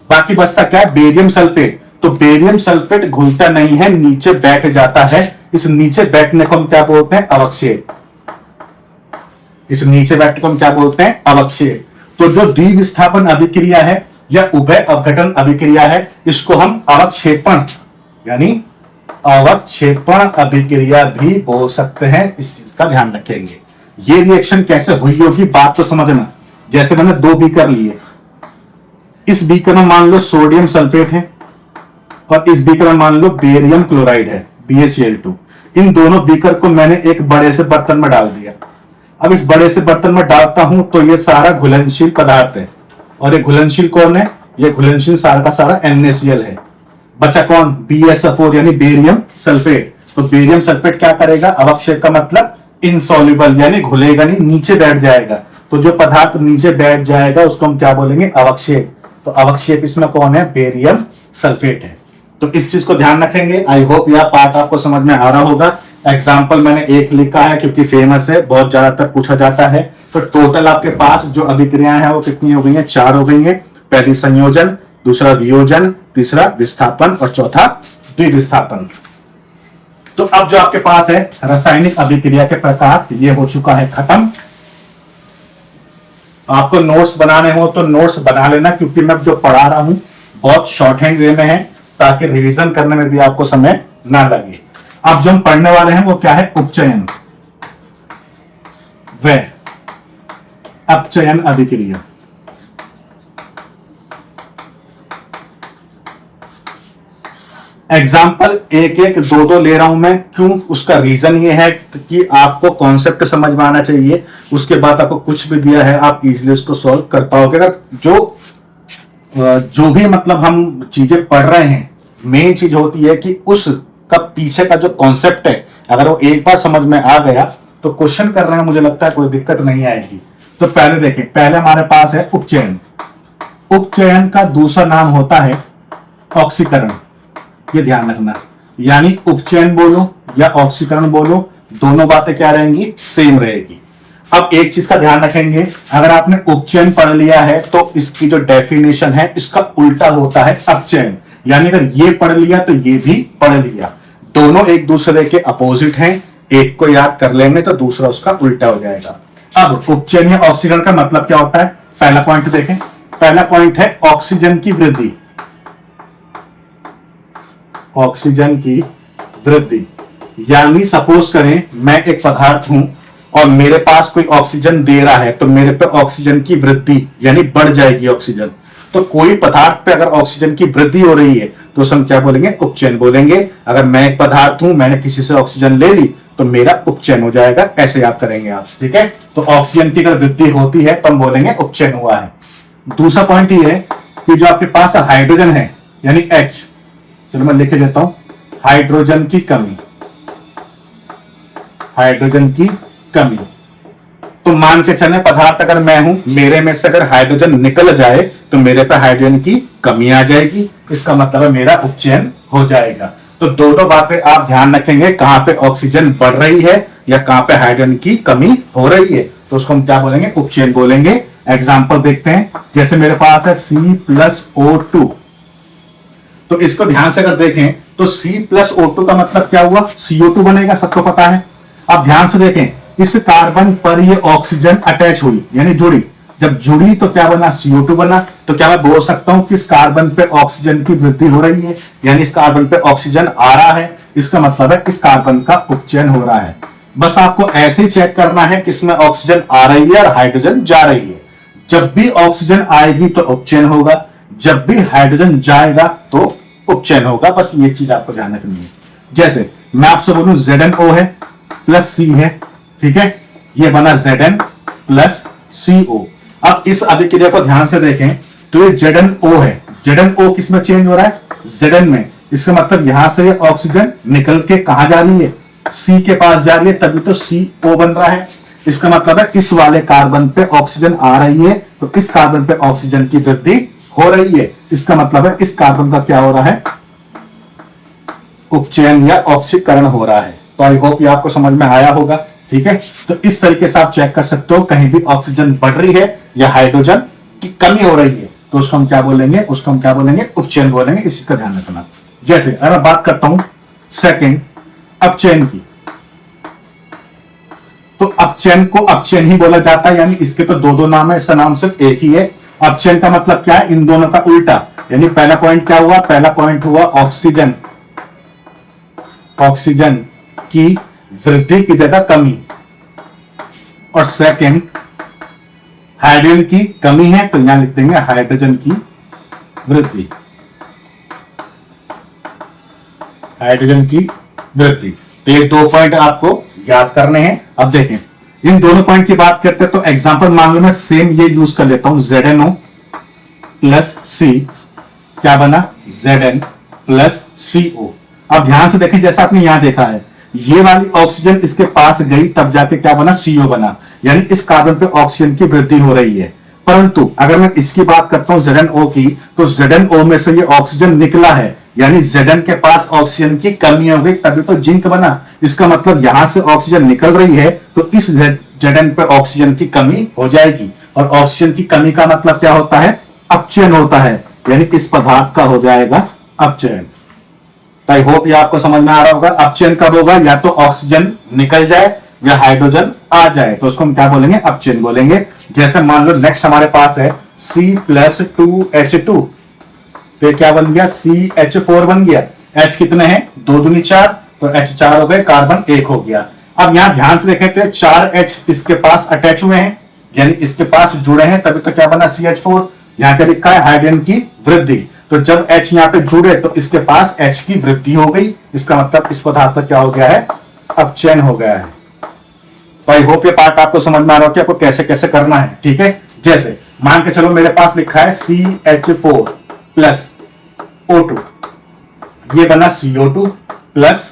बाकी बचता क्या है, बेरियम सल्फेट। तो बेरियम सल्फेट घुलता नहीं है, नीचे बैठ जाता है। इस नीचे बैठने को हम क्या बोलते हैं, अवक्षेप। इस नीचे बैठने को हम क्या बोलते हैं, अवक्षेप। तो जो द्विविस्थापन अभिक्रिया है या उभय अपघटन अभिक्रिया है, इसको हम अवक्षेपण यानी अवक्षेपण अभिक्रिया भी बोल सकते हैं। इस चीज का ध्यान रखेंगे। ये रिएक्शन कैसे हुई होगी बात तो समझना। जैसे मैंने 2 बीकर लिए, इस बीकर में मान लो सोडियम सल्फेट है और इस बीकर में मान लो बेरियम क्लोराइड है, BaCl2। इन दोनों बीकर को मैंने एक बड़े से बर्तन में डाल दिया। अब इस बड़े से बर्तन में डालता हूं तो ये सारा घुलनशील पदार्थ है, और ये घुलनशील कौन है, ये घुलनशील सारा का सारा NaCl है। बचा कौन, BaSO4 यानी बेरियम सल्फेट। तो बेरियम सल्फेट क्या करेगा, अवक्षेप का मतलब इनसॉल्युबल, यानी घुलेगा नहीं, नीचे बैठ जाएगा। तो जो पदार्थ नीचे बैठ जाएगा उसको हम क्या बोलेंगे, अवक्षेप। तो अवक्षेप इसमें कौन है, बेरियम सल्फेट है। तो इस चीज को ध्यान रखेंगे। आई होप यह पार्ट आपको समझ में आ रहा होगा। एग्जाम्पल मैंने एक लिखा है क्योंकि फेमस है, बहुत ज्यादातर पूछा जाता है। तो टोटल आपके पास जो अभिक्रियाएं हैं वो कितनी हो गई हैं? 4 हो गई हैं। पहली संयोजन, दूसरा वियोजन, तीसरा विस्थापन और चौथा द्विविस्थापन। तो अब जो आपके पास है रासायनिक अभिक्रिया के प्रकार, ये हो चुका है खत्म। आपको नोट्स बनाने हो तो नोट्स बना लेना, क्योंकि मैं जो पढ़ा रहा हूं बहुत शॉर्ट हैंड वे में है, ताकि रिवीजन करने में भी आपको समय ना लगे। अब जो हम पढ़ने वाले हैं वो क्या है? उपचयन व अपचयन अभिक्रिया। एग्जाम्पल एक एक दो दो ले रहा हूं मैं, क्यों? उसका रीजन ये है कि आपको कॉन्सेप्ट समझ में आना चाहिए। उसके बाद आपको कुछ भी दिया है आप इजीली उसको सॉल्व कर पाओगे। अगर जो भी मतलब हम चीजें पढ़ रहे हैं, मेन चीज होती है कि उसका पीछे का जो कॉन्सेप्ट है, अगर वो एक बार समझ में आ गया तो क्वेश्चन करने में मुझे लगता है कोई दिक्कत नहीं आएगी। तो पहले देखें, पहले हमारे पास है उपचयन। उपचयन का दूसरा नाम होता है ऑक्सीकरण, ये ध्यान रखना। यानी उपचयन बोलो या ऑक्सीकरण बोलो, दोनों बातें क्या रहेंगी? सेम रहेगी। अब एक चीज का ध्यान रखेंगे, अगर आपने उपचयन पढ़ लिया है तो इसकी जो डेफिनेशन है इसका उल्टा होता है अपचयन। यानी अगर ये पढ़ लिया तो ये भी पढ़ लिया, दोनों एक दूसरे के अपोजिट हैं। एक को याद कर लेंगे तो दूसरा उसका उल्टा हो जाएगा। अब उपचयन या ऑक्सीकरण का मतलब क्या होता है? पहला पॉइंट देखें, पहला पॉइंट है ऑक्सीजन की वृद्धि। ऑक्सीजन की वृद्धि यानी सपोज करें मैं एक पदार्थ हूं और मेरे पास कोई ऑक्सीजन दे रहा है, तो मेरे पे ऑक्सीजन की वृद्धि यानी बढ़ जाएगी ऑक्सीजन। तो कोई पदार्थ पे अगर ऑक्सीजन की वृद्धि हो रही है तो उसे हम क्या बोलेंगे? उपचयन बोलेंगे। अगर मैं एक पदार्थ हूं, मैंने किसी से ऑक्सीजन ले ली तो मेरा उपचयन हो जाएगा। ऐसे याद करेंगे आप, ठीक है? तो ऑक्सीजन की अगर वृद्धि होती है तो हम बोलेंगे उपचयन हुआ है। दूसरा पॉइंट ये है कि जो आपके पास हाइड्रोजन है यानी H, चलो मैं लिख देता हूं, हाइड्रोजन की कमी। हाइड्रोजन की कमी, तो मान के चले पदार्थ अगर मैं हूं, मेरे में से अगर हाइड्रोजन निकल जाए तो मेरे पे हाइड्रोजन की कमी आ जाएगी। इसका मतलब है मेरा उपचयन हो जाएगा। तो दोनों बातें आप ध्यान रखेंगे, कहां पे ऑक्सीजन बढ़ रही है या कहां पे हाइड्रोजन की कमी हो रही है, तो उसको हम क्या बोलेंगे? उपचयन बोलेंगे। एग्जाम्पल देखते हैं, जैसे मेरे पास है C+O2, तो इसको ध्यान से अगर देखें तो C+O2 का मतलब क्या हुआ? CO2 बनेगा, सबको पता है। अब ध्यान से देखें, इस कार्बन पर ये ऑक्सीजन अटैच हुई यानी जुड़ी, जब जुड़ी तो क्या बना? CO2 बना। तो क्या मैं बोल सकता हूं कि इस कार्बन पे ऑक्सीजन की वृद्धि हो रही है, यानी इस कार्बन पे ऑक्सीजन आ रहा है, इसका मतलब है इस कार्बन का उपचयन हो रहा है। बस आपको ऐसे ही चेक करना है कि इसमें ऑक्सीजन आ रही है और हाइड्रोजन जा रही है। जब भी ऑक्सीजन आएगी तो उपचयन होगा, जब भी हाइड्रोजन जाएगा तो उपचयन होगा। बस ये चीज आपको ध्यान रखनी है। जैसे मैं आपसे बोलूं ZnO है प्लस C है, ठीक है, ये बना Zn प्लस CO। अब इस अभिक्रिया को ध्यान से देखें तो ये ZnO है, ZnO किस में चेंज हो रहा है? Zn में। इसका मतलब यहां से ऑक्सीजन निकल के कहां जा रही है? C के पास जा रही है, तभी तो CO बन रहा है। इसका मतलब है इस वाले कार्बन पे ऑक्सीजन आ रही है तो इस कार्बन पे ऑक्सीजन की वृद्धि हो रही है। इसका मतलब है इस कार्बन का क्या हो रहा है? उपचयन या ऑक्सीकरण हो रहा है। तो आई होप ये आपको समझ में आया होगा, ठीक है? तो इस तरीके से आप चेक कर सकते हो, कहीं भी ऑक्सीजन बढ़ रही है या हाइड्रोजन की कमी हो रही है तो उसको हम क्या बोलेंगे? उसको हम क्या बोलेंगे? उपचयन बोलेंगे। इसी का ध्यान रखना। जैसे अगर मैं बात करता हूं सेकंड अपचयन की, तो अपचयन को अपचयन ही बोला जाता है, यानी इसके तो दो नाम है, इसका नाम सिर्फ एक ही है। अपचयन का मतलब क्या है? इन दोनों का उल्टा। यानी पहला पॉइंट क्या हुआ? पहला पॉइंट हुआ ऑक्सीजन, ऑक्सीजन की वृद्धि की जगह कमी, और सेकंड हाइड्रोजन की कमी है तो यहां लिख देंगे हाइड्रोजन की वृद्धि, हाइड्रोजन की वृद्धि। तो ये 2 पॉइंट आपको याद करने हैं। अब देखें, इन दोनों पॉइंट की बात करते हैं तो एग्जांपल मान लो मैं सेम ये यूज कर लेता हूं, ZnO प्लस C, क्या बना? Zn plus CO। अब ध्यान से देखें, जैसा आपने यहां देखा है, ये वाली ऑक्सीजन इसके पास गई तब जाके क्या बना? CO बना। यानी इस कार्बन पे ऑक्सीजन की वृद्धि हो रही है। परंतु अगर मैं इसकी बात करता हूं ZnO की, तो ZnO में से ये ऑक्सीजन निकला है, यानी Zn के पास ऑक्सीजन की कमी हो गई, तभी तो जिंक बना। इसका मतलब यहां से ऑक्सीजन निकल रही है तो इस Zn पे ऑक्सीजन की कमी हो जाएगी, और ऑक्सीजन की कमी का मतलब क्या होता है? अपचयन होता है, यानी इस पदार्थ का हो जाएगा अपचयन। तो आई होप ये आपको समझ में आ रहा होगा। अपचयन कब होगा? या तो ऑक्सीजन निकल जाए या हाइड्रोजन आ जाए, तो उसको हम क्या बोलेंगे? अपचयन बोलेंगे। जैसे मान लो नेक्स्ट हमारे पास है C+2H2, तो क्या बन गया? CH4 बन गया। H कितने हैं? 2 दूनी 4, तो H4 हो गए, कार्बन 1 हो गया। अब यहां ध्यान से देखें तो 4 H इसके पास अटैच हुए हैं, यानी इसके पास जुड़े हैं, तभी तो क्या बना? CH4। यहां पे लिखा है हाइड्रोजन की वृद्धि, तो जब H यहां पे जुड़े तो इसके पास H की वृद्धि हो गई। इसका मतलब इस पदार्थ का क्या हो गया है? अपचयन हो गया है। तो आई होप ये पार्ट आपको समझ में आ रहा हो कि आपको कैसे कैसे करना है। ठीक है, जैसे मान के चलो मेरे पास लिखा है CH4 प्लस O2, ये बना CO2 प्लस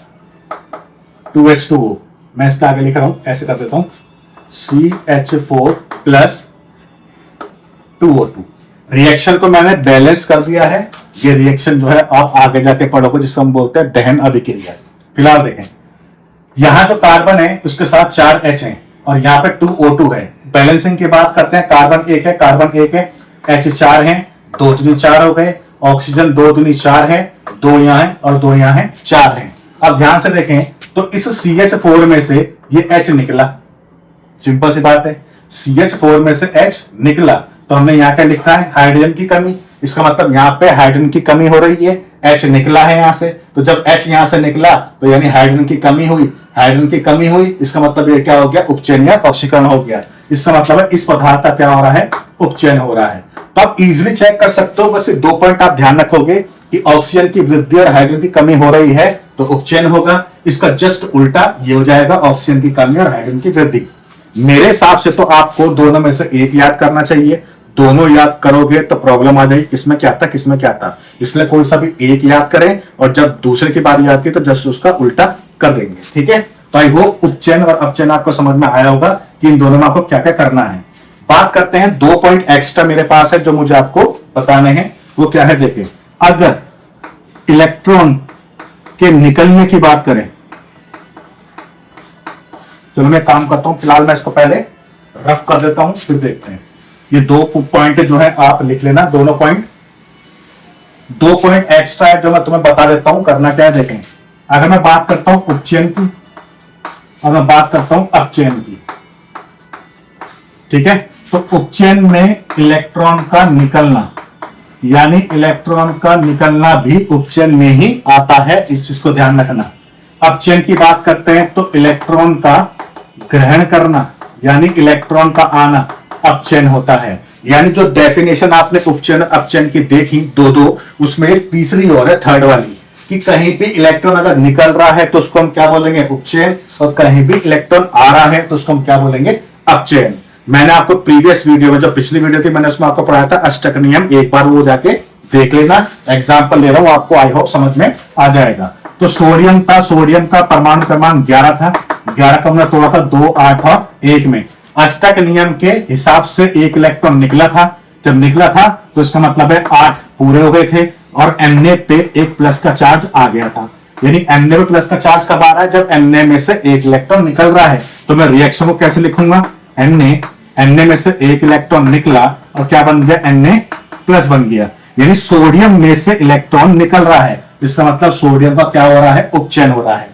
2H2O। मैं इसके आगे लिख रहा हूं, ऐसे कर देता हूं, CH4 प्लस 2O2। रिएक्शन को मैंने बैलेंस कर दिया है। ये रिएक्शन जो है आप आगे जाके पढ़ोगे, जिसको हम बोलते हैं दहन अभिक्रिया। फिलहाल देखें, यहां जो कार्बन है उसके साथ 4 H हैं और यहां पे 2O2 है। बैलेंसिंग की बात करते हैं, कार्बन 1 है, कार्बन 1 है, H 4 है, 2 दूनी 4 हो गए, ऑक्सीजन 2 दूनी 4 है, 2 यहां है और 2 यहां है, 4 है। अब ध्यान से देखें तो इस CH4 में से ये H निकला, सिंपल सी बात है, CH4 में से H निकला, तो हमने यहाँ क्या लिखा है? हाइड्रोजन की कमी। इसका मतलब यहाँ पे हाइड्रोजन की कमी हो रही है, H निकला है यहाँ से, तो जब H यहाँ से निकला तो यानी हाइड्रोजन की कमी हुई। हाइड्रोजन की कमी हुई, इसका मतलब ये क्या हो गया? उपचयन या ऑक्सीकरण हो गया। इसका मतलब है इस पदार्थ का क्या हो रहा है? उपचयन हो रहा है। तो आप इजिली चेक कर सकते हो, बस 2 पॉइंट आप ध्यान रखोगे कि ऑक्सीजन की वृद्धि और हाइड्रोजन की कमी हो रही है तो उपचयन होगा। इसका जस्ट उल्टा ये हो जाएगा, ऑक्सीजन की कमी और हाइड्रोजन की वृद्धि। मेरे हिसाब से तो आपको दोनों में से एक याद करना चाहिए। दोनों याद करोगे तो प्रॉब्लम आ जाएगी, किसमें क्या था किसमें क्या था। इसलिए कोई सा भी एक याद करें और जब दूसरे की बारी आती है तो जस्ट उसका उल्टा कर देंगे। ठीक है, तो आई होप उपचयन और अपचयन आपको समझ में आया होगा कि इन दोनों में आपको क्या क्या करना है। बात करते हैं 2 पॉइंट एक्स्ट्रा मेरे पास है जो मुझे आपको बताने हैं। वो क्या है? देखिए, अगर इलेक्ट्रॉन के निकलने की बात करें, चलो मैं काम करता हूं, फिलहाल मैं इसको पहले रफ कर देता हूं, फिर देखते हैं। ये 2 पॉइंट जो है आप लिख लेना, दोनों पॉइंट। 2 पॉइंट एक्स्ट्रा है जो मैं तुम्हें बता देता हूं करना क्या है। देखें, अगर मैं बात करता हूं उपचयन की और मैं बात करता हूं अपचयन की, ठीक है, तो उपचयन में इलेक्ट्रॉन का निकलना, यानी इलेक्ट्रॉन का निकलना भी उपचयन में ही आता है, इस चीज को ध्यान रखना। अपचयन की बात करते हैं तो इलेक्ट्रॉन का ग्रहण करना, यानी इलेक्ट्रॉन का आना अपचयन होता है। यानी जो डेफिनेशन आपने उपचयन अपचयन की देखी 2-2, उसमें एक तीसरी और है, थर्ड वाली, कि कहीं भी इलेक्ट्रॉन अगर निकल रहा है तो उसको हम क्या बोलेंगे? उपचयन, और कहीं भी इलेक्ट्रॉन आ रहा है तो उसको हम क्या बोलेंगे? अपचयन। मैंने आपको प्रीवियस वीडियो में, जो पिछली वीडियो थी, मैंने उसमें आपको पढ़ाया था अष्टक नियम, एक बार वो जाके देख लेना। एग्जाम्पल ले रहा हूं, आपको आई होप समझ में आ जाएगा। तो सोडियम था, सोडियम का परमाणु क्रमांक 11 था, 11 का हमने तोड़ा था 2, 8 और 1 में। अष्टक नियम के हिसाब से 1 इलेक्ट्रॉन निकला था, जब निकला था तो इसका मतलब है 8 पूरे हो गए थे और Na पे 1 प्लस का चार्ज आ गया था। यानी Na पे प्लस का चार्ज कब आ रहा है? जब Na में से 1 इलेक्ट्रॉन निकल रहा है। तो मैं रिएक्शन को कैसे लिखूंगा? Na में से 1 इलेक्ट्रॉन निकला और क्या बन गया? Na प्लस बन गया, यानी सोडियम में से इलेक्ट्रॉन निकल रहा है। इसका मतलब सोडियम का क्या हो रहा है? उपचयन हो रहा है।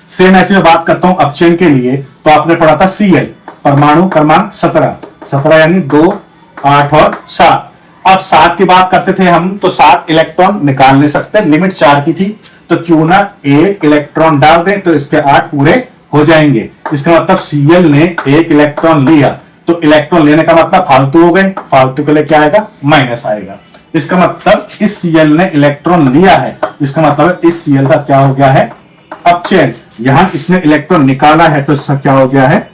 सेम ऐसे में बात करता हूं अपचयन के लिए, तो आपने पढ़ा था Cl, परमाणु क्रमांक 17 यानी 2, 8 और 7। अब 7 की बात करते थे हम, तो 7 इलेक्ट्रॉन निकाल नहीं सकते, लिमिट 4 की थी, तो क्यों ना 1 इलेक्ट्रॉन डाल दें तो इसके 8 पूरे हो जाएंगे। इसका मतलब Cl ने 1 इलेक्ट्रॉन लिया, तो इलेक्ट्रॉन लेने का मतलब फालतू हो गए, फालतू के लिए क्या आएगा? माइनस आएगा। इसका मतलब इस Cl ने इलेक्ट्रॉन लिया है, इसका मतलब इस Cl का क्या हो गया है? अपचयन। यहां इसने इलेक्ट्रॉन निकाला है तो इसका क्या हो गया है?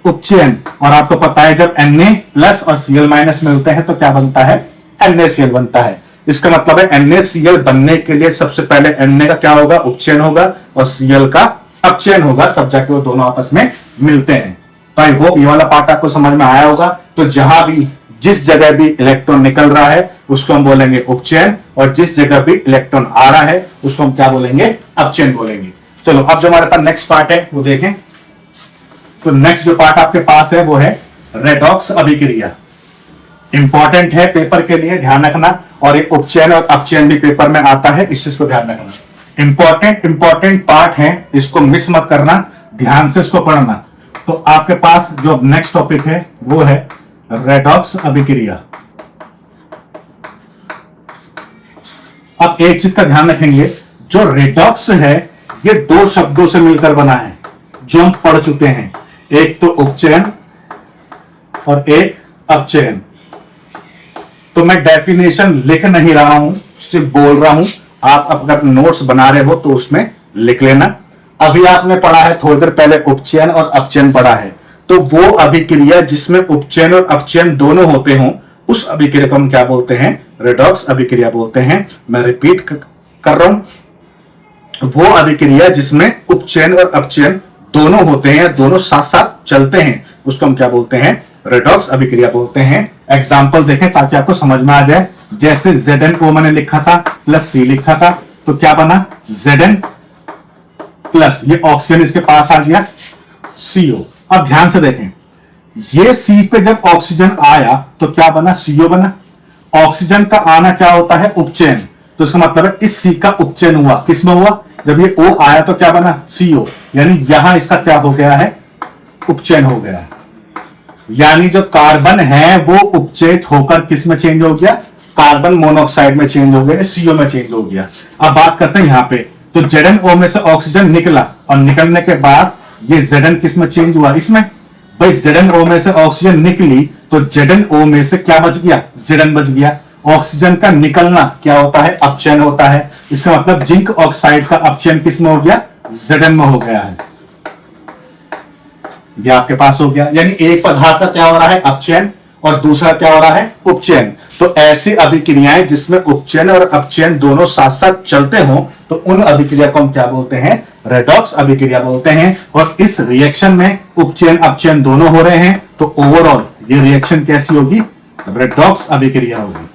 उपचयन। और आपको पता है जब Na प्लस और Cl माइनस मिलते हैं तो क्या बनता है? NaCl बनता है। इसका मतलब है NaCl बनने के लिए सबसे पहले Na का क्या होगा? उपचयन होगा, और Cl का अपचयन होगा, तब जाके वो दोनों आपस में मिलते हैं। तो आई होप ये वाला पार्ट आपको समझ में आया होगा। तो जहां भी जिस जगह भी इलेक्ट्रॉन निकल रहा है उसको हम बोलेंगे उपचयन, और जिस जगह भी इलेक्ट्रॉन आ रहा है उसको हम क्या बोलेंगे, अपचयन बोलेंगे। चलो अब जो हमारे पास नेक्स्ट पार्ट है वो देखें। तो नेक्स्ट जो पार्ट आपके पास है वो है रेडॉक्स अभिक्रिया। इंपॉर्टेंट है पेपर के लिए, ध्यान रखना, और ये उपचयन और अपचयन भी पेपर में आता है, इस चीज को ध्यान रखना। इंपॉर्टेंट पार्ट है, इसको मिस मत करना, ध्यान से इसको पढ़ना। तो आपके पास जो नेक्स्ट टॉपिक है वो है रेडॉक्स अभिक्रिया। अब एक चीज का ध्यान रखेंगे, जो रेडॉक्स है ये दो शब्दों से मिलकर बना है जो हम पढ़ चुके हैं, एक तो उपचयन और एक अपचयन। तो मैं डेफिनेशन लिख नहीं रहा हूं, सिर्फ बोल रहा हूं, आप अगर नोट्स बना रहे हो तो उसमें लिख लेना। अभी आपने पढ़ा है थोड़ी देर पहले उपचयन और अपचयन पढ़ा है, तो वो अभिक्रिया जिसमें उपचयन और अपचयन दोनों होते हों उस अभिक्रिया को हम क्या बोलते हैं, रेडॉक्स अभिक्रिया बोलते हैं। मैं रिपीट कर रहा हूं, वो अभिक्रिया जिसमें उपचयन और अपचयन दोनों होते हैं, दोनों साथ साथ चलते हैं, उसको हम क्या बोलते हैं, रेडॉक्स अभिक्रिया बोलते हैं। एग्जाम्पल देखें ताकि आपको समझ में आ जाए। जैसे ZnO मैंने लिखा था प्लस C लिखा था, तो क्या बना Zn प्लस ये ऑक्सीजन इसके पास आ गया CO। अब ध्यान से देखें, ये C पे जब ऑक्सीजन आया तो क्या बना, CO बना। ऑक्सीजन का आना क्या होता है, उपचयन, तो इसका मतलब है इस C का उपचयन हुआ, किसमें हुआ, जब ये O आया तो क्या बना, CO, यानी यहां इसका क्या हो गया है, उपचयन हो गया है। यानी जो कार्बन है वो उपचयित होकर किस में चेंज हो गया, कार्बन मोनोऑक्साइड में चेंज हो गया, CO में चेंज हो गया। अब बात करते हैं यहां पे, तो ZnO में से ऑक्सीजन निकला और निकलने के बाद ये Zn किस में चेंज हुआ, इसमें। भाई ZnO में से ऑक्सीजन निकली तो ZnO में से क्या बच गया, Zn बच गया। ऑक्सीजन का निकलना क्या होता है, अपचयन होता है। इसका मतलब जिंक ऑक्साइड का अपचयन किस में हो गया, Zn में हो गया है। ये आपके पास हो गया, यानी एक पदार्थ का क्या हो रहा है, अपचयन, और दूसरा क्या हो रहा है, उपचयन। तो ऐसी अभिक्रियाएं जिसमें उपचयन और अपचयन दोनों साथ साथ चलते हों तो उन अभिक्रिया को हम क्या बोलते हैं, रेडॉक्स अभिक्रिया बोलते हैं। और इस रिएक्शन में उपचयन अपचयन दोनों हो रहे हैं, तो ओवरऑल ये रिएक्शन कैसी होगी, रेडॉक्स अभिक्रिया होगी।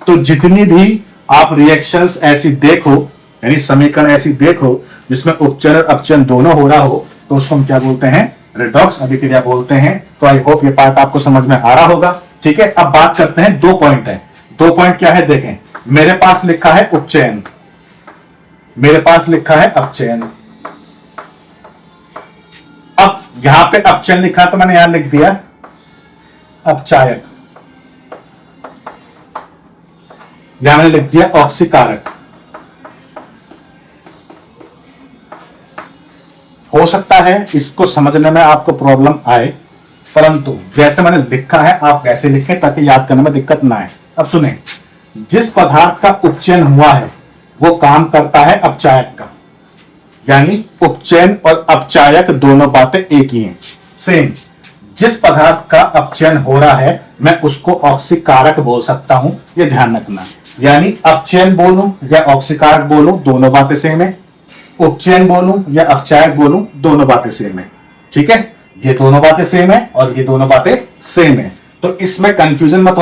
तो जितनी भी आप रिएक्शंस ऐसी देखो, यानी समीकरण ऐसी देखो जिसमें उपचयन और अपचयन दोनों हो रहा हो, तो उसको हम क्या बोलते हैं, रेडॉक्स अभिक्रिया बोलते हैं। तो आई होप ये पार्ट आपको समझ में आ रहा होगा। ठीक है, अब बात करते हैं, 2 पॉइंट है। 2 पॉइंट क्या है, देखें, मेरे पास लिखा है उपचयन, मेरे पास लिखा है अपचयन। अब यहां पे अपचयन लिखा तो मैंने यहां लिख दिया अपचायक, यहां मैंने लिख दिया ऑक्सीकारक। हो सकता है इसको समझने में आपको प्रॉब्लम आए, परंतु जैसे मैंने लिखा है आप वैसे लिखें ताकि याद करने में दिक्कत ना आए। अब सुने, जिस पदार्थ का उपचयन हुआ है वो काम करता है अपचायक का, यानी उपचयन और अपचायक दोनों बातें एक ही हैं, सेम। जिस पदार्थ का अपचयन हो रहा है मैं उसको ऑक्सीकारक बोल सकता हूं, ये ध्यान रखना। यानी अपचयन बोलूं या ऑक्सीकारक बोलूं दोनों बातें सेम है, उपचयन बोलूं या अपचायक बोलूं दोनों बातें सेम है। ठीक है, ये दोनों बातें सेम है और ये दोनों बातें सेम है। तो इसमें कंफ्यूजन मत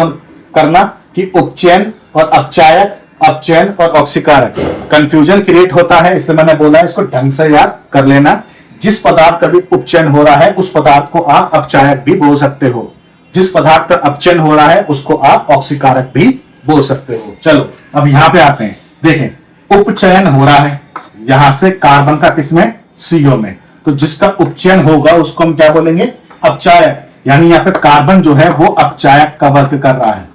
करना कि उपचयन और अपचायक, अपचयन और ऑक्सीकारक, कंफ्यूजन क्रिएट होता है, इसलिए मैंने बोला इसको ढंग से याद कर लेना। जिस पदार्थ का भी उपचयन हो रहा है उस पदार्थ को आप अपचायक भी बोल सकते हो, जिस पदार्थ का अपचयन हो रहा है उसको आप ऑक्सीकारक भी बोल सकते हो। चलो अब यहां पे आते हैं, देखें उपचयन हो रहा है यहां से कार्बन का किसमें, CO में, तो जिसका उपचयन होगा उसको हम क्या बोलेंगे, अपचायक। यानी यहां पे कार्बन जो है वो अपचायक का वर्क कर रहा है,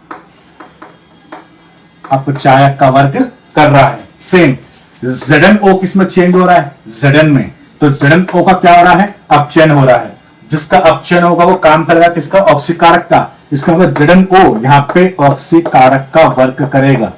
अपचायक का वर्क कर रहा है। सेम ZnO किसमें चेंज हो रहा है, Zn में, तो ZnO का क्या हो रहा है, अपचयन हो रहा है। जिसका अपचयन होगा वो काम करेगा किसका, ऑक्सीकारक का। इसका मतलब ZnO यहां पे ऑक्सीकारक का वर्क करेगा।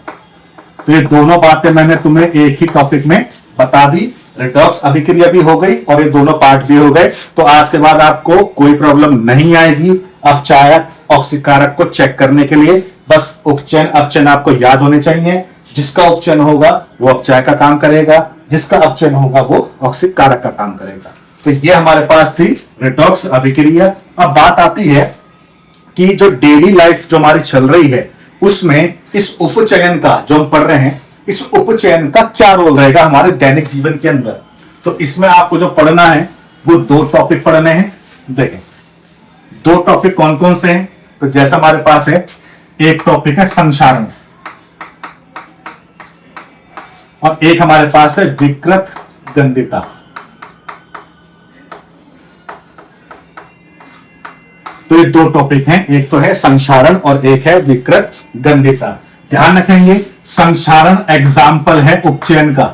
तो ये दोनों बातें मैंने तुम्हें एक ही टॉपिक में बता दी, रेडॉक्स अभिक्रिया भी हो गई और ये दोनों पार्ट भी हो गए। तो आज के बाद आपको कोई प्रॉब्लम नहीं आएगी अपचायक ऑक्सीकारक को चेक करने के लिए। बस उपचयन अपचयन आपको याद होने चाहिए। जिसका उपचयन होगा वो अपचायक का काम करेगा, जिसका अपचयन होगा वो ऑक्सीकारक का काम करेगा। तो ये हमारे पास थी रेडॉक्स अभिक्रिया। अब बात आती है कि जो डेली लाइफ जो हमारी चल रही है उसमें इस उपचयन का जो हम पढ़ रहे हैं, इस उपचयन का क्या रोल रहेगा हमारे दैनिक जीवन के अंदर। तो इसमें आपको जो पढ़ना है वो 2 टॉपिक पढ़ने हैं। देखें 2 टॉपिक कौन कौन से हैं, तो जैसा हमारे पास है एक टॉपिक है संक्षारण और एक हमारे पास है विकृत गंधिता। तो ये 2 टॉपिक हैं, एक तो है संक्षारण और एक है विकृत गंधिता। ध्यान रखेंगे संक्षारण एग्जाम्पल है उपचयन का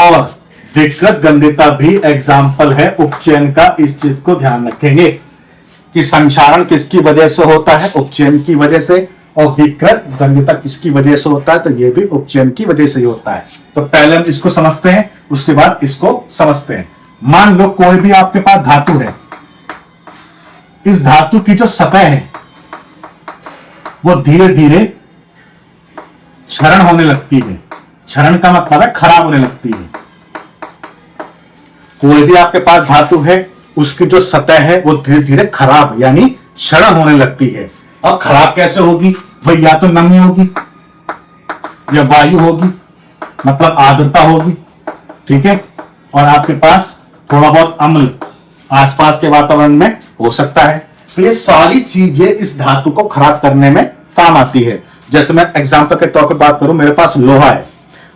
और विकृत गंधिता भी एग्जाम्पल है उपचयन का। इस चीज को ध्यान रखेंगे कि संक्षारण किसकी वजह से होता है, उपचयन की वजह से, और विकृत गंधिता किसकी वजह से होता है, तो यह भी उपचयन की वजह से ही होता है। तो पहले हम इसको समझते हैं, उसके बाद इसको समझते हैं। मान लो कोई भी आपके पास धातु है, इस धातु की जो सतह है वो धीरे धीरे क्षरण होने लगती है। क्षरण का मतलब है खराब होने लगती है। कोई भी आपके पास धातु है उसकी जो सतह है वो धीरे धीरे खराब यानी क्षरण होने लगती है। अब खराब कैसे होगी भाई, या तो नमी होगी या वायु होगी, मतलब आर्द्रता होगी, ठीक है, और आपके पास थोड़ा बहुत अम्ल आसपास के वातावरण में हो सकता है। तो ये सारी चीजें इस धातु को खराब करने में काम आती है। जैसे मैं एग्जांपल के तौर पर बात करूं, मेरे पास लोहा है।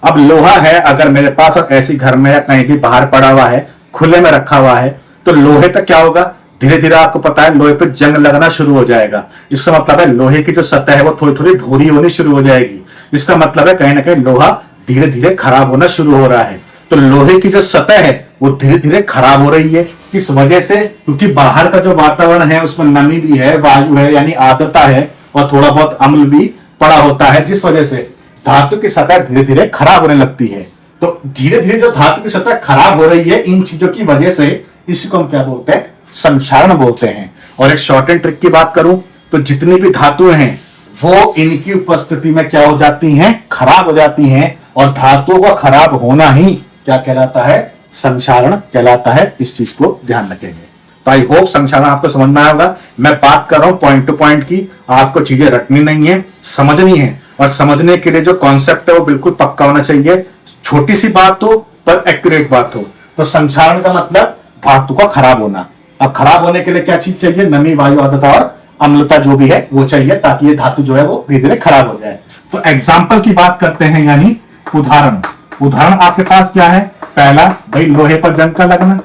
अब लोहा है अगर मेरे पास और ऐसी घर में या कहीं भी बाहर पड़ा हुआ है, खुले में रखा हुआ है, तो लोहे का क्या होगा, धीरे धीरे आपको पता है लोहे पे जंग लगना शुरू हो जाएगा। इसका मतलब है लोहे की जो सतह है वो थोड़ी थोड़ी भूरी होनी शुरू हो जाएगी। इसका मतलब है कहीं ना कहीं लोहा धीरे धीरे खराब होना शुरू हो रहा है। तो लोहे की जो सतह है वो धीरे धीरे खराब हो रही है। किस वजह से, क्योंकि बाहर का जो वातावरण है उसमें नमी भी है, वायु है यानी आर्द्रता है, और थोड़ा बहुत अम्ल भी पड़ा होता है, जिस वजह से धातु की सतह धीरे धीरे खराब होने लगती है। तो धीरे धीरे जो धातु की सतह खराब हो रही है इन चीजों की वजह से, इसको हम क्या बोलते हैं, संक्षारण बोलते हैं। और एक शॉर्ट एंड ट्रिक की बात करूं तो जितनी भी धातुएं हैं वो इनकी उपस्थिति में क्या हो जाती हैं, खराब हो जाती हैं, और धातुओं का खराब होना ही क्या कहलाता है, संक्षारण कहलाता है। इस चीज को ध्यान रखेंगे। तो आई होप संक्षारण आपको समझ में आएगा। मैं बात कर रहा हूं पॉइंट टू पॉइंट की, आपको चीजें रटनी नहीं है, समझनी है, और समझने के लिए जो कॉन्सेप्ट है वो बिल्कुल पक्का होना चाहिए। छोटी सी बात हो पर एक्यूरेट बात हो। तो संक्षारण का मतलब धातु का खराब होना। अब खराब होने के लिए क्या चीज चाहिए, नमी, वायु, आर्द्रता और अम्लता जो भी है वो चाहिए, ताकि ये धातु जो है वो धीरे धीरे खराब हो जाए। तो एग्जाम्पल की बात करते हैं, यानी उदाहरण। उदाहरण आपके पास क्या है, पहला भाई लोहे पर जंग का लगना,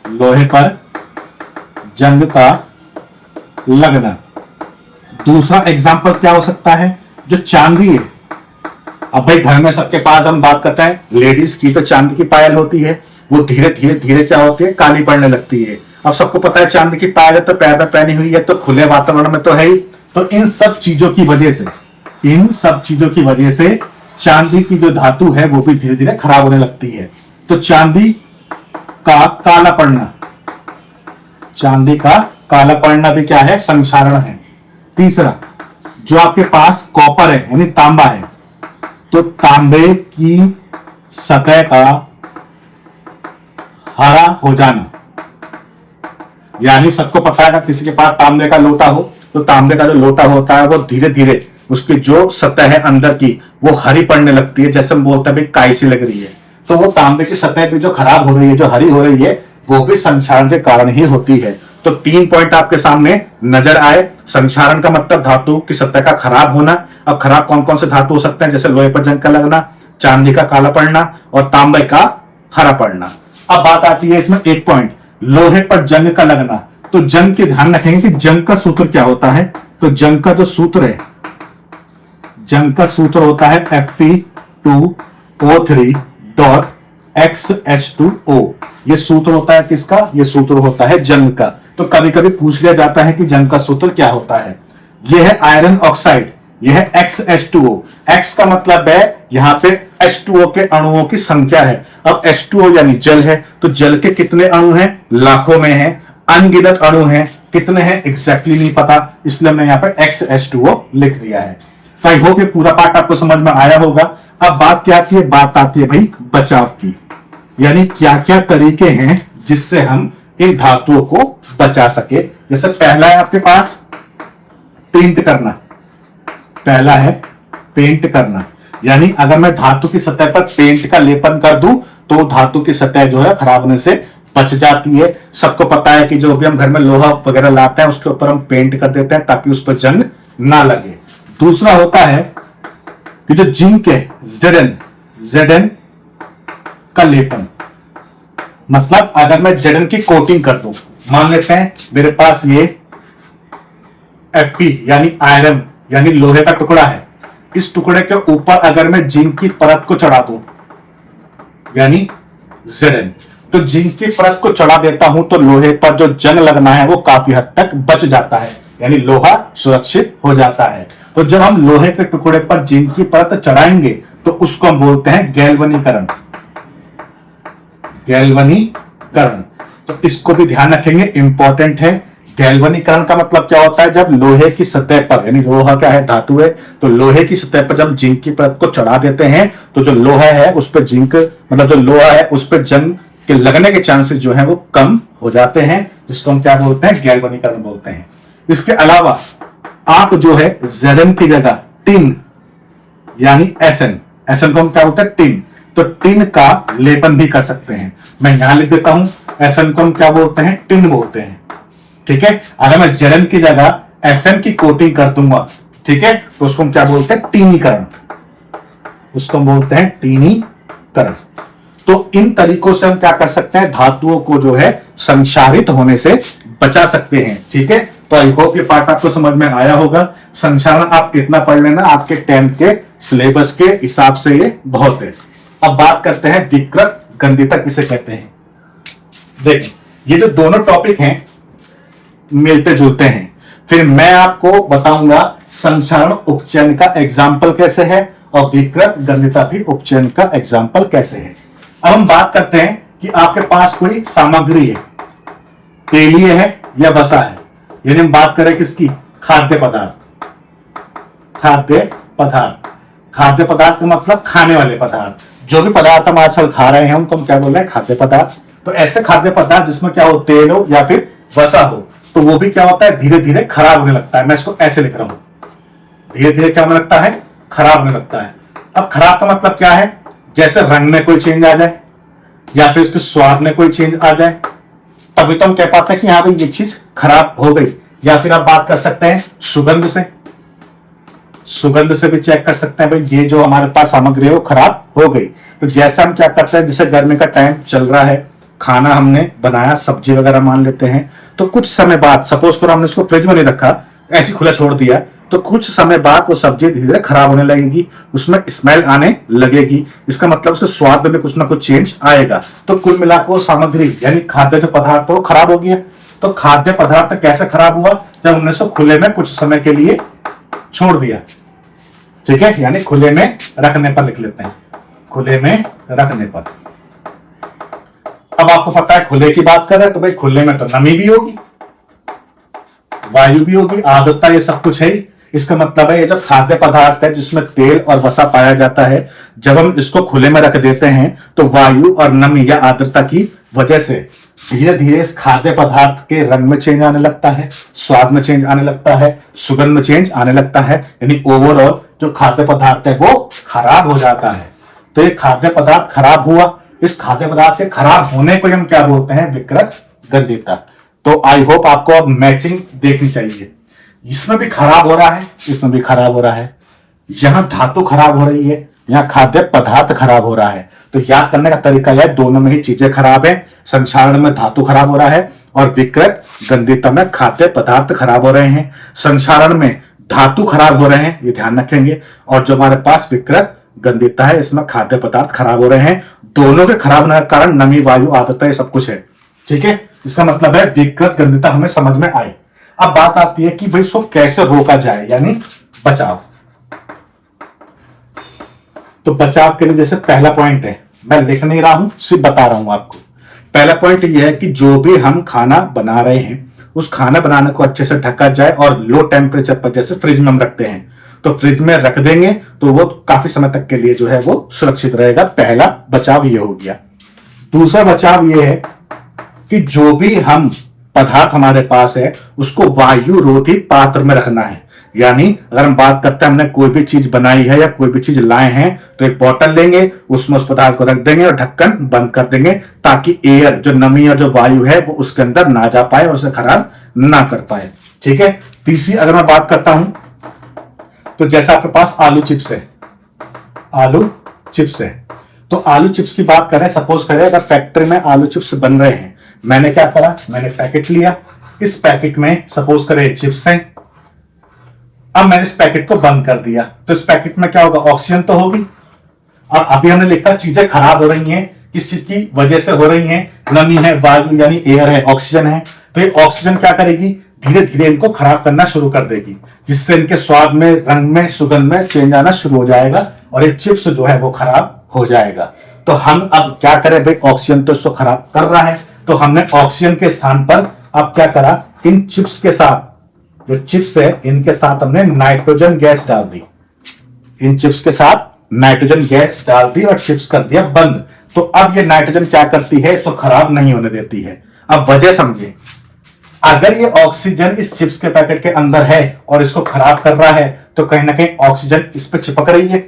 लोहे पर जंग का लगना। दूसरा एग्जाम्पल क्या हो सकता है, जो चांदी है। अब भाई घर में सबके पास हम बात करते हैं, लेडीज की तो चांदी की पायल होती है, वो धीरे धीरे धीरे क्या होती है, काली पड़ने लगती है। अब सबको पता है चांदी की पायल है तो पैर में पहनी हुई है तो खुले वातावरण में तो है ही। तो इन सब चीजों की वजह से, इन सब चीजों की वजह से चांदी की जो धातु है वो भी धीरे धीरे खराब होने लगती है। तो चांदी का काला पड़ना, चांदी का काला पड़ना भी क्या है, संक्षारण है। तीसरा, जो आपके पास कॉपर है यानी तांबा है, तो तांबे की सतह का हरा हो जाना, यानी सबको पता है किसी के पास तांबे का लोटा हो तो तांबे का जो लोटा होता है वो धीरे धीरे उसकी जो सतह है अंदर की वो हरी पड़ने लगती है। जैसे हम बोलते हैं भाई काई सी लग रही है, तो वो तांबे की सतह भी जो खराब हो रही है, जो हरी हो रही है, वो भी संक्षारण के कारण ही होती है। तो 3 पॉइंट आपके सामने नजर आए। संक्षारण का मतलब धातु की सतह का खराब होना। अब खराब कौन कौन से धातु हो सकते हैं, जैसे लोहे पर जंग का लगना, चांदी का काला पड़ना और तांबे का हरा पड़ना। अब बात आती है इसमें एक पॉइंट, लोहे पर जंग का लगना। तो जंग के ध्यान रखेंगे कि जंग का सूत्र क्या होता है। तो जंग का जो सूत्र है, जंग का सूत्र होता है Fe2O3.XH2O। ये सूत्र होता है किसका, ये सूत्र होता है जंग का। तो कभी कभी पूछ लिया जाता है कि जंग का सूत्र क्या होता है। यह है आयरन ऑक्साइड, यह है XH2O। X का मतलब है यहां पे H2O के अणुओं की संख्या है। अब H2O यानी जल है, तो जल के कितने अणु हैं, लाखों में हैं, अनगिनत अणु हैं। कितने हैं एग्जैक्टली नहीं पता, इसलिए मैं यहाँ पे XH2O लिख दिया है। तो आई होप ये पूरा पार्ट आपको समझ में आया होगा। अब बात क्या आती है, बात आती है भाई बचाव की, यानी क्या क्या तरीके हैं जिससे हम इन धातुओं को बचा सके। जैसे पहला है आपके पास पेंट करना, पहला है पेंट करना, यानी अगर मैं धातु की सतह पर पेंट का लेपन कर दूं तो धातु की सतह जो है खराब होने से बच जाती है। सबको पता है कि जो भी हम घर में लोहा वगैरह लाते हैं उसके ऊपर हम पेंट कर देते हैं ताकि उस पर जंग ना लगे। दूसरा होता है कि जो जिंक है Zn का लेपन, मतलब अगर मैं Zn की कोटिंग कर दूं, मान लेते हैं मेरे पास ये Fe यानी आयरन यानी लोहे का टुकड़ा है, इस टुकड़े के ऊपर अगर मैं जिंक की परत को चढ़ा दूं यानी Zn, तो जिंक की परत को चढ़ा देता हूं तो लोहे पर जो जंग लगना है वो काफी हद तक बच जाता है, यानी लोहा सुरक्षित हो जाता है। तो जब हम लोहे के टुकड़े पर जिंक की परत चढ़ाएंगे तो उसको हम बोलते हैं गैल्वनीकरण। गैल्वनीकरण, तो इसको भी ध्यान रखेंगे, इंपॉर्टेंट है। गैल्वनीकरण का मतलब क्या होता है? जब लोहे की सतह पर, यानी लोहा क्या है? धातु है, तो लोहे की सतह पर जब जिंक की परत को चढ़ा देते हैं तो जो लोहा है उस पर जिंक, मतलब जो लोहा है उस पर जंग के लगने के चांसेस जो है वो कम हो जाते हैं, जिसको हम क्या बोलते हैं? गैल्वनीकरण बोलते हैं। इसके अलावा आप जो है Zn की जगह टिन यानी Sn को हम क्या बोलते हैं? टिन, तो टिन का लेपन भी कर सकते हैं। मैं यहां लिख देता हूं, Sn को हम क्या बोलते हैं? टिन बोलते हैं। ठीक है, अगर मैं Zn की जगह Sn की कोटिंग कर दूंगा, ठीक है, तो उसको हम क्या बोलते हैं? टीनीकरण, उसको हम बोलते हैं टीनीकरण। तो इन तरीकों से हम क्या कर सकते हैं? धातुओं को जो है संक्षारित होने से बचा सकते हैं। ठीक है, तो आई होप ये पार्ट आपको समझ में आया होगा। संक्षारण आप इतना पढ़ लेना, आपके 10th के सिलेबस के हिसाब से ये बहुत है। अब बात करते हैं विकृत गंधिता किसे कहते हैं। देखिए, ये जो दोनों टॉपिक हैं मिलते जुलते हैं। फिर मैं आपको बताऊंगा संक्षारण उपचयन का एग्जाम्पल कैसे है और विकृत गंधिता भी उपचयन का एग्जाम्पल कैसे है। अब हम बात करते हैं कि आपके पास कोई सामग्री है, तेलीय है या वसा है, यानी हम बात करें किसकी? खाद्य पदार्थ। खाद्य पदार्थ, खाद्य पदार्थ का मतलब खाने वाले पदार्थ। जो भी पदार्थ हम आजकल खा रहे हैं उनको हम क्या बोल रहे हैं? खाद्य पदार्थ। तो ऐसे खाद्य पदार्थ जिसमें क्या हो? तेल हो या फिर वसा हो, तो वो भी क्या होता है? धीरे धीरे खराब होने लगता है। मैं इसको ऐसे लिख रहा हूं, धीरे धीरे क्या होने लगता है? खराब होने लगता है। अब खराब का मतलब क्या है? जैसे रंग में कोई चेंज आ जाए या फिर उसके स्वाद में कोई चेंज आ जाए, तभी तो हम कह पाते हैं कि हाँ भाई ये चीज खराब हो गई। या फिर आप बात कर सकते हैं सुगंध से, सुगंध से भी चेक कर सकते हैं भाई ये जो हमारे पास सामग्री है वो खराब हो गई। तो जैसा हम क्या करते हैं, जैसे गर्मी का टाइम चल रहा है, खाना हमने बनाया, सब्जी वगैरह मान लेते हैं, तो कुछ समय बाद, सपोज करो हमने इसको फ्रिज में नहीं रखा, ऐसे खुला छोड़ दिया, तो कुछ समय बाद वो सब्जी धीरे धीरे खराब होने लगेगी, उसमें स्मेल आने लगेगी। इसका मतलब उसके स्वाद में भी कुछ ना कुछ चेंज आएगा। तो कुल मिलाकर वो सामग्री यानी खाद्य जो पदार्थ वो खराब हो गया। तो खाद्य पदार्थ कैसे खराब हुआ? जब हमने उसको खुले में कुछ समय के लिए छोड़ दिया। ठीक है, यानी खुले में रखने पर लिख लेते हैं, खुले में रखने पर। अब आपको पता है खुले की बात कर रहे हैं तो भाई खुले में तो नमी भी होगी, वायु भी होगी, आर्द्रता, ये सब कुछ है ही। इसका मतलब है ये जो खाद्य पदार्थ है जिसमें तेल और वसा पाया जाता है, जब हम इसको खुले में रख देते हैं तो वायु और नमी या आर्द्रता की वजह से धीरे धीरे इस खाद्य पदार्थ के रंग में चेंज आने लगता है, स्वाद में चेंज आने लगता है, सुगंध में चेंज आने लगता है, यानी ओवरऑल जो खाद्य पदार्थ है वो खराब हो जाता है। तो ये खाद्य पदार्थ खराब हुआ, इस खाद्य पदार्थ के खराब होने को हम क्या बोलते हैं? विकृत गंधिता। तो आई होप आपको अब मैचिंग देखनी चाहिए, इसमें भी खराब हो रहा है, इसमें भी खराब हो रहा है, यहां धातु खराब हो रही है, यहाँ खाद्य पदार्थ खराब हो रहा है। तो याद करने का तरीका है दोनों में ही चीजें खराब है, संक्षारण में धातु खराब हो रहा है और विकृत गंधिता में खाद्य पदार्थ खराब हो रहे हैं। संक्षारण में धातु खराब हो रहे हैं, ये ध्यान रखेंगे, और जो हमारे पास विकृत गंधिता है इसमें खाद्य पदार्थ खराब हो रहे हैं। दोनों के खराब होने का कारण नमी, वायु, आर्द्रता ये सब कुछ है। ठीक है, इसका मतलब है विकृत गंधिता हमें समझ में आई। अब बात आती है कि भाई इसको कैसे रोका जाए, यानी बचाव। तो बचाव के लिए जैसे पहला पॉइंट है, मैं लिख नहीं रहा हूं, सिर्फ बता रहा हूं आपको। पहला पॉइंट यह है कि जो भी हम खाना बना रहे हैं उस खाना बनाने को अच्छे से ढका जाए और लो टेम्परेचर पर, जैसे फ्रिज में हम रखते हैं तो फ्रिज में रख देंगे तो वो काफी समय तक के लिए जो है वो सुरक्षित रहेगा। पहला बचाव ये हो गया। दूसरा बचाव ये है कि जो भी हम पदार्थ हमारे पास है उसको वायु रोधी पात्र में रखना है। यानी अगर हम बात करते हैं हमने कोई भी चीज बनाई है या कोई भी चीज लाए हैं तो एक बोतल लेंगे, उसमें उस पदार्थ को रख देंगे और ढक्कन बंद कर देंगे ताकि एयर जो नमी और जो वायु है वो उसके अंदर ना जा पाए और उसे खराब ना कर पाए। ठीक है। तीसरी अगर मैं बात करता हूं तो जैसा आपके पास आलू चिप्स है, आलू चिप्स है, तो आलू चिप्स की बात करें, सपोज करें अगर फैक्ट्री में आलू चिप्स बन रहे हैं, मैंने क्या करा, मैंने पैकेट लिया, इस पैकेट में सपोज करें चिप्स हैं, अब मैंने इस पैकेट को बंद कर दिया तो इस पैकेट में क्या होगा, ऑक्सीजन तो होगी। और अभी हमने लिखा चीजें खराब हो रही हैं, किस चीज की वजह से हो रही हैं, नमी है, वायु यानी एयर है, ऑक्सीजन है, तो ये ऑक्सीजन क्या करेगी, धीरे धीरे इनको खराब करना शुरू कर देगी, जिससे इनके स्वाद में, रंग में, सुगंध में चेंज आना शुरू हो जाएगा और ये चिप्स जो है वो खराब हो जाएगा। तो हम अब क्या करें भाई, ऑक्सीजन तो इसको खराब कर रहा है, तो हमने ऑक्सीजन के स्थान पर अब क्या करा, इन चिप्स के साथ, जो चिप्स है इनके साथ हमने नाइट्रोजन गैस डाल दी, इन चिप्स के साथ नाइट्रोजन गैस डाल दी और चिप्स कर दिया बंद। तो अब ये नाइट्रोजन क्या करती है, इसको खराब नहीं होने देती है। अब वजह समझे, अगर ये ऑक्सीजन इस चिप्स के पैकेट के अंदर है और इसको खराब कर रहा है तो कहीं ना कहीं ऑक्सीजन इस पे चिपक रही है।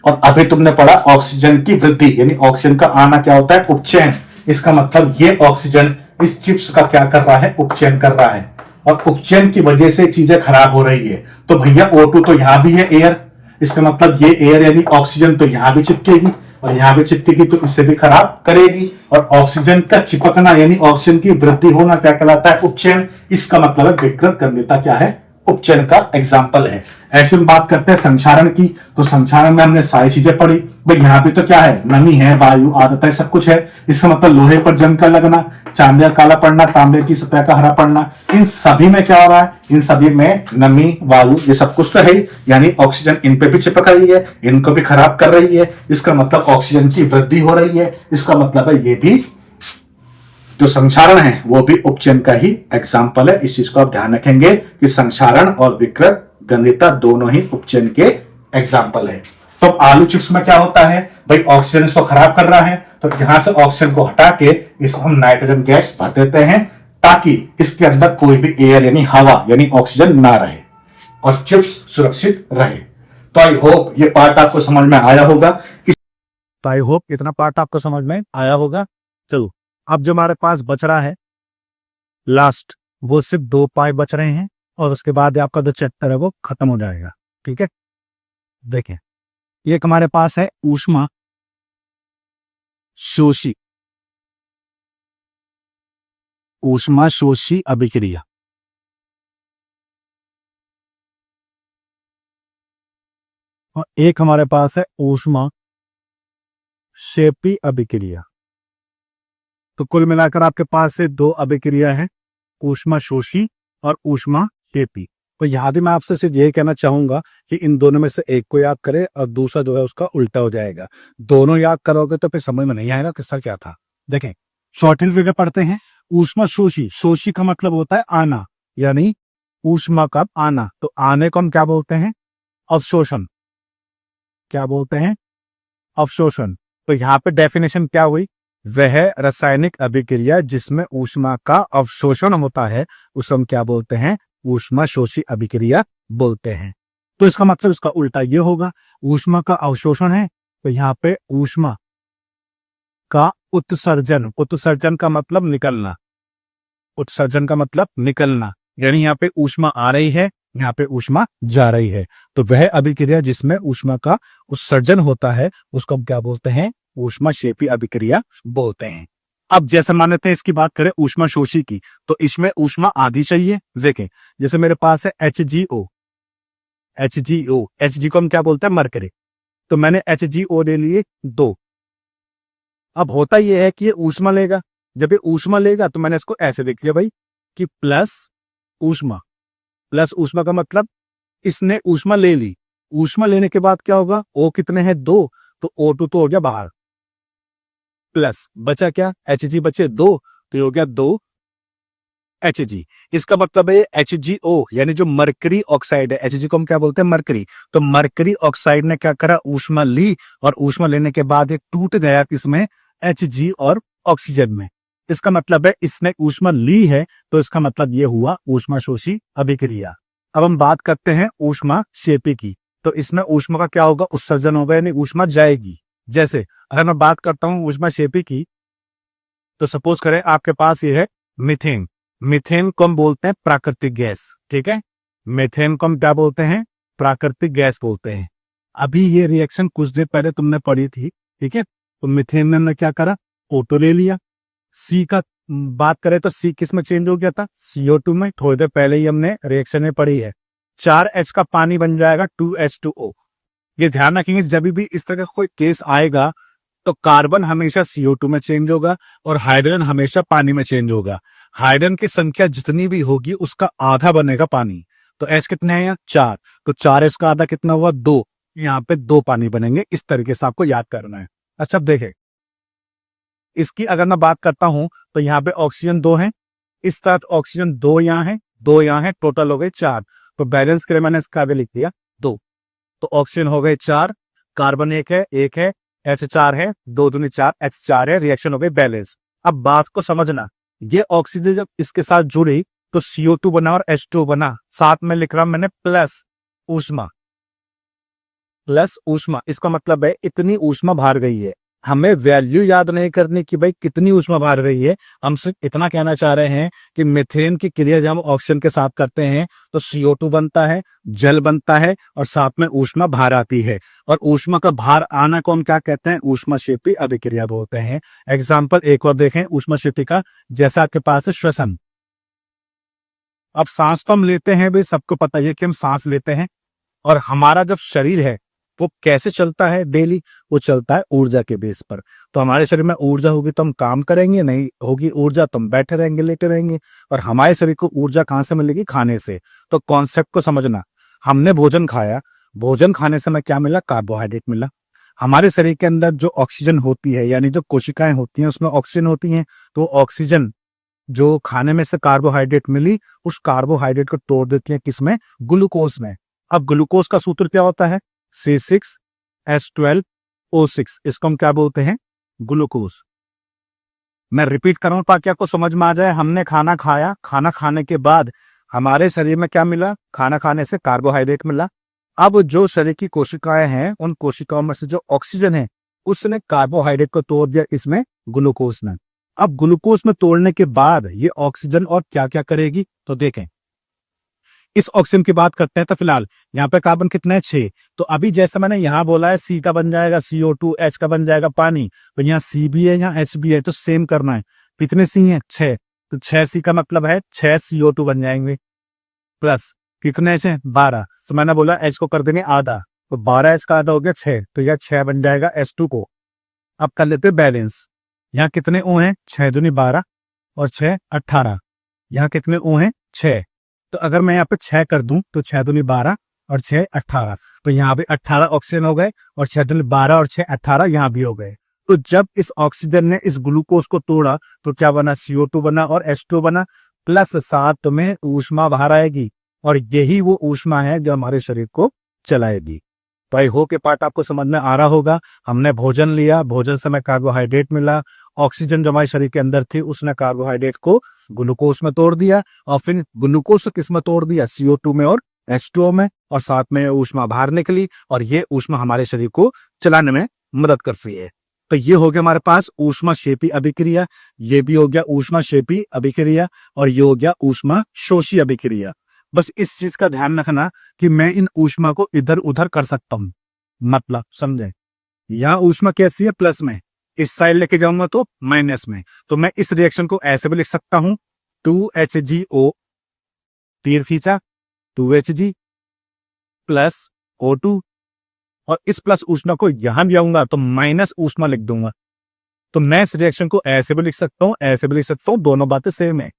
और अभी तुमने पढ़ा ऑक्सीजन की वृद्धि, यानी ऑक्सीजन का आना क्या होता है, उपचयन। इसका मतलब ये ऑक्सीजन इस चिप्स का क्या कर रहा है, उपचयन कर रहा है, और उपचयन की वजह से चीजें खराब हो रही है। तो भैया O2 तो यहां भी है, एयर, इसका मतलब ये एयर यानी ऑक्सीजन तो यहां भी चिपकेगी और यहां भी चिपकेगी तो इससे भी खराब करेगी। और ऑक्सीजन का चिपकना यानी ऑक्सीजन की वृद्धि होना क्या कहलाता है, उपचयन। इसका मतलब है विकृत गंधता क्या है, उपचयन का एग्जाम्पल है। ऐसे में बात करते हैं संक्षारण की, तो संक्षारण में हमने सारी चीजें पढ़ी भाई, यहाँ पे तो क्या है, नमी है, वायु, आर्द्रता, सब कुछ है। इसका मतलब लोहे पर जंग का लगना, चांदी का काला पड़ना, तांबे की सतह का हरा पड़ना, इन सभी में क्या हो रहा है, इन सभी में नमी, वायु, ये सब कुछ तो है, यानी ऑक्सीजन इन पे भी चिपक रही है, इनको भी खराब कर रही है। इसका मतलब ऑक्सीजन की वृद्धि हो रही है। इसका मतलब है ये भी जो संक्षारण है वो भी उपचयन का ही एग्जाम्पल है। इस चीज को आप ध्यान रखेंगे कि संक्षारण और विकृत गंधता दोनों ही उपचयन के एग्जाम्पल है। तो आलू चिप्स में क्या होता है भाई, ऑक्सीजन इसको खराब कर रहा है, तो यहां से ऑक्सीजन को हटा के इसको हम नाइट्रोजन गैस भर देते हैं ताकि इसके अंदर कोई भी एयर यानी हवा यानी ऑक्सीजन ना रहे और चिप्स सुरक्षित रहे। तो आई होप ये पार्ट आपको समझ में आया होगा। तो आई होप इतना पार्ट आपको समझ में आया होगा। चलो अब जो हमारे पास बच रहा है लास्ट, वो सिर्फ 2 पार्ट बच रहे हैं और उसके बाद आपका जो चैप्टर है वो खत्म हो जाएगा। ठीक है, देखें, एक हमारे पास है ऊष्मा शोषी, ऊष्मा शोषी अभिक्रिया, और एक हमारे पास है ऊष्मा क्षेपी अभिक्रिया। तो कुल मिलाकर आपके पास से 2 अभिक्रिया है, ऊष्मा शोषी और ऊष्मा क्षेपी। तो यहां भी मैं आपसे सिर्फ यही कहना चाहूंगा कि इन दोनों में से एक को याद करें और दूसरा जो है उसका उल्टा हो जाएगा। दोनों याद करोगे तो फिर समझ में नहीं आएगा किसका क्या था। देखें, शॉर्टेज वे पढ़ते हैं। ऊष्मा शोषी, शोषी का मतलब होता है आना, यानी ऊष्मा का आना। तो आने को हम क्या बोलते हैं, अवशोषण। क्या बोलते हैं, अवशोषण। तो यहाँ पे डेफिनेशन क्या हुई, वह रासायनिक अभिक्रिया जिसमें ऊष्मा का अवशोषण होता है उसे हम क्या बोलते हैं, ऊष्मा शोषी अभिक्रिया बोलते हैं। तो इसका मतलब इसका उल्टा ये होगा, ऊष्मा का अवशोषण है तो यहाँ पे ऊष्मा का उत्सर्जन, उत्सर्जन का मतलब निकलना, उत्सर्जन का मतलब निकलना, यानी यहाँ पे ऊष्मा आ रही है, यहाँ पे ऊष्मा जा रही है। तो वह अभिक्रिया जिसमें ऊष्मा का उत्सर्जन होता है उसको हम क्या बोलते हैं, ऊष्मा क्षेपी अभिक्रिया बोलते हैं। अब जैसे मान लेते हैं इसकी बात करें ऊष्मा शोषी की, तो इसमें ऊष्मा आधी चाहिए। देखें, जैसे मेरे पास है HgO, Hg को हम क्या बोलते हैं, मरकरी। तो मैंने HgO ले लिए 2। अब होता यह है कि ये ऊष्मा लेगा, जब ये ऊष्मा लेगा तो मैंने इसको ऐसे लिख दिया भाई कि प्लस ऊष्मा, प्लस ऊष्मा का मतलब इसने ऊष्मा ले ली। ऊष्मा लेने के बाद क्या होगा, O कितने हैं, 2, तो O2 तो हो गया बाहर, प्लस बचा क्या, Hg बचे 2, तो हो गया 2 Hg। इसका मतलब है HgO यानी जो मरकरी ऑक्साइड है, Hg को हम क्या बोलते हैं, मरकरी। तो मरकरी ऑक्साइड ने क्या करा, ऊष्मा ली, और ऊष्मा लेने के बाद एक टूट गया किसमें, Hg और ऑक्सीजन में। इसका मतलब है इसने ऊष्मा ली है, तो इसका मतलब ये हुआ ऊष्माशोषी अभिक्रिया। अब हम बात करते हैं ऊष्माक्षेपी की। तो इसमें ऊष्मा का क्या होगा, उत्सर्जन होगा, यानी ऊष्मा जाएगी। जैसे अगर मैं बात करता हूं ऊष्माक्षेपी की, तो सपोज करें आपके पास ये है मीथेन। मीथेन को हम बोलते हैं प्राकृतिक गैस, ठीक है। मीथेन को हम क्या बोलते हैं, प्राकृतिक गैस बोलते हैं। अभी ये रिएक्शन कुछ देर पहले तुमने पढ़ी थी, ठीक है। तो मीथेन ने हमने क्या करा, O2 ले लिया। सी का बात करें तो सी किस में चेंज हो गया था, CO2 में। थोड़ी देर पहले ही हमने रिएक्शन में पढ़ी है। 4H का पानी बन जाएगा 2H2O। ये ध्यान रखेंगे, जब भी इस तरह का कोई केस आएगा तो कार्बन हमेशा CO2 में चेंज होगा और हाइड्रोजन हमेशा पानी में चेंज होगा। हाइड्रोजन की संख्या जितनी भी होगी उसका आधा बनेगा पानी। तो H कितने हैं यहाँ, 4। तो 4H का आधा कितना हुआ, 2। यहाँ पे 2 पानी बनेंगे। इस तरीके से आपको याद करना है। अच्छा अब देखें, इसकी अगर मैं बात करता हूं तो यहाँ पे ऑक्सीजन 2 है, इस तरफ ऑक्सीजन 2 यहाँ है, 2 यहाँ है, टोटल हो गए 4। तो बैलेंस के लिए मैंने इसका भी लिख दिया 2। तो ऑक्सीजन हो गए 4, कार्बन 1 है, H4 है, 2 दूनी 4, H4 है, रिएक्शन हो गई बैलेंस। अब बात को समझना, ये ऑक्सीजन जब इसके साथ जुड़ी तो CO2 बना और H2 बना। साथ में लिख रहा हूं मैंने प्लस ऊष्मा, प्लस ऊष्मा। इसका मतलब है इतनी ऊष्मा बाहर गई है। हमें वैल्यू याद नहीं करनी कि भाई कितनी ऊष्मा बाहर गई है, हम सिर्फ इतना कहना चाह रहे हैं कि मीथेन की क्रिया जब हम ऑक्सीजन के साथ करते हैं तो CO2 बनता है, जल बनता है और साथ में ऊष्मा बाहर आती है। और ऊष्मा का बाहर आना को हम क्या कहते हैं, ऊष्माक्षेपी अभिक्रिया बोलते हैं। एग्जाम्पल एक और देखें ऊष्माक्षेपी का, जैसा आपके पास है श्वसन। अब सांस तो हम लेते हैं, भाई सबको पता है कि हम सांस लेते हैं। और हमारा जब शरीर है वो कैसे चलता है डेली, वो चलता है ऊर्जा के बेस पर। तो हमारे शरीर में ऊर्जा होगी तो हम काम करेंगे, नहीं होगी ऊर्जा तो हम बैठे रहेंगे, लेटे रहेंगे। और हमारे शरीर को ऊर्जा कहाँ से मिलेगी, खाने से। तो कॉन्सेप्ट को समझना, हमने भोजन खाया, भोजन खाने से हमें क्या मिला, कार्बोहाइड्रेट मिला। हमारे शरीर के अंदर जो ऑक्सीजन होती है, यानी जो कोशिकाएं होती हैं उसमें ऑक्सीजन होती है। तो ऑक्सीजन जो खाने में से कार्बोहाइड्रेट मिली, उस कार्बोहाइड्रेट को तोड़ देती है किसमें, ग्लूकोज में। अब ग्लूकोज का सूत्र क्या होता है, C6H12O6। इसको हम क्या बोलते हैं, ग्लूकोज। मैं रिपीट कर रहा हूं ताकि आपको समझ में आ जाए। हमने खाना खाया, खाना खाने के बाद हमारे शरीर में क्या मिला, खाना खाने से कार्बोहाइड्रेट मिला। अब जो शरीर की कोशिकाएं हैं, उन कोशिकाओं में से जो ऑक्सीजन है उसने कार्बोहाइड्रेट को तोड़ दिया इसमें, ग्लूकोज ने। अब ग्लूकोज में तोड़ने के बाद ये ऑक्सीजन और क्या क्या करेगी, तो देखें। इस ऑक्सीजन की बात करते हैं तो फिलहाल यहाँ पे कार्बन कितना है, 6। तो अभी जैसे मैंने यहाँ बोला है C का बन जाएगा CO2, H का बन जाएगा पानी। तो यहाँ C भी है, यहाँ H भी है, तो सेम करना है। कितने C है, 6। तो 6C का मतलब है 6 CO2 बन जाएंगे, प्लस कितने H है, 12। तो मैंने बोला H को कर देंगे आधा, तो 12H का आधा हो गया 6। तो यह 6 बन जाएगा H2 को। अब कर लेते बैलेंस। यहाँ कितने O हैं, 6 दूनी 12 और 6 18। यहाँ कितने O हैं, 6। तो अगर मैं यहाँ पे 6 कर दूं तो 6 दूनी 12 और 6 18। तो यहाँ भी 18 ऑक्सीजन हो गए और 6 दूनी 12 और 6 18 यहाँ भी हो गए। तो जब इस ऑक्सीजन ने इस ग्लूकोज को तोड़ा तो क्या बना, CO2 बना और H2 बना, प्लस साथ में ऊष्मा बाहर आएगी। और यही वो ऊष्मा है जो हमारे शरीर को चलाएगी। तो आई होप के पार्ट आपको समझ में आ रहा होगा। हमने भोजन लिया, भोजन से हमें कार्बोहाइड्रेट मिला, ऑक्सीजन जो हमारे शरीर के अंदर थी उसने कार्बोहाइड्रेट को ग्लूकोज में तोड़ दिया और फिर ग्लूकोज को किस में तोड़ दिया, CO2 में और H2O में। और साथ में ऊष्मा बाहर निकली और ये ऊष्मा हमारे शरीर को चलाने में मदद करती है। तो ये हो गया हमारे पास ऊष्माक्षेपी अभिक्रिया, ये भी हो गया ऊष्माक्षेपी अभिक्रिया और ये हो गया ऊष्माशोषी अभिक्रिया। बस इस चीज का ध्यान रखना कि मैं इन ऊष्मा को इधर उधर कर सकता हूं, मतलब समझे। यहाँ ऊष्मा कैसी है, प्लस में, इस साइड लेके जाऊंगा तो माइनस में। तो मैं इस रिएक्शन को ऐसे भी लिख सकता हूं, 2HgO, तीर खींचा, 2Hg प्लस O2, और इस प्लस ऊष्मा को यहां भी आऊंगा तो माइनस ऊष्मा लिख दूंगा। तो मैं इस रिएक्शन को ऐसे भी लिख सकता हूं, ऐसे भी लिख सकता हूं, दोनों बातें सेम है।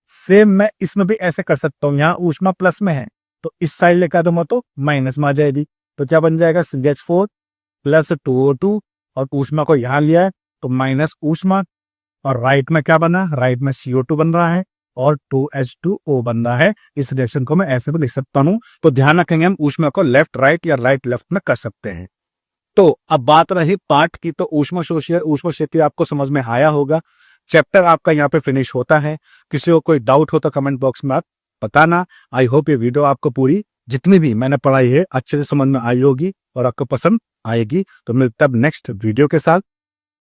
सेम मैं इसमें भी ऐसे कर सकता हूं, यहाँ ऊष्मा प्लस में है तो इस साइड लेकर दूंगा तो माइनस में आ जाएगी। तो क्या बन जाएगा, CH4 प्लस 2O2 और ऊष्मा को यहाँ लिया है तो माइनस ऊष्मा। और राइट में क्या बना, राइट में CO2 बन रहा है और 2H2O बन रहा है। इस रिएक्शन को मैं ऐसे भी लिख सकता हूं। तो ध्यान रखेंगे हम ऊष्मा को लेफ्ट राइट या राइट लेफ्ट में कर सकते हैं। तो अब बात रही पार्ट की, तो ऊष्माशोषी और ऊष्माक्षेपी आपको समझ में आया होगा। चैप्टर आपका यहाँ पे फिनिश होता है। किसी को कोई डाउट हो तो कमेंट बॉक्स में आप बताना। आई होप ये वीडियो आपको पूरी जितनी भी मैंने पढ़ाई है अच्छे से समझ में आई होगी और आपको पसंद आएगी। तो मिलते हैं अब नेक्स्ट वीडियो के साथ।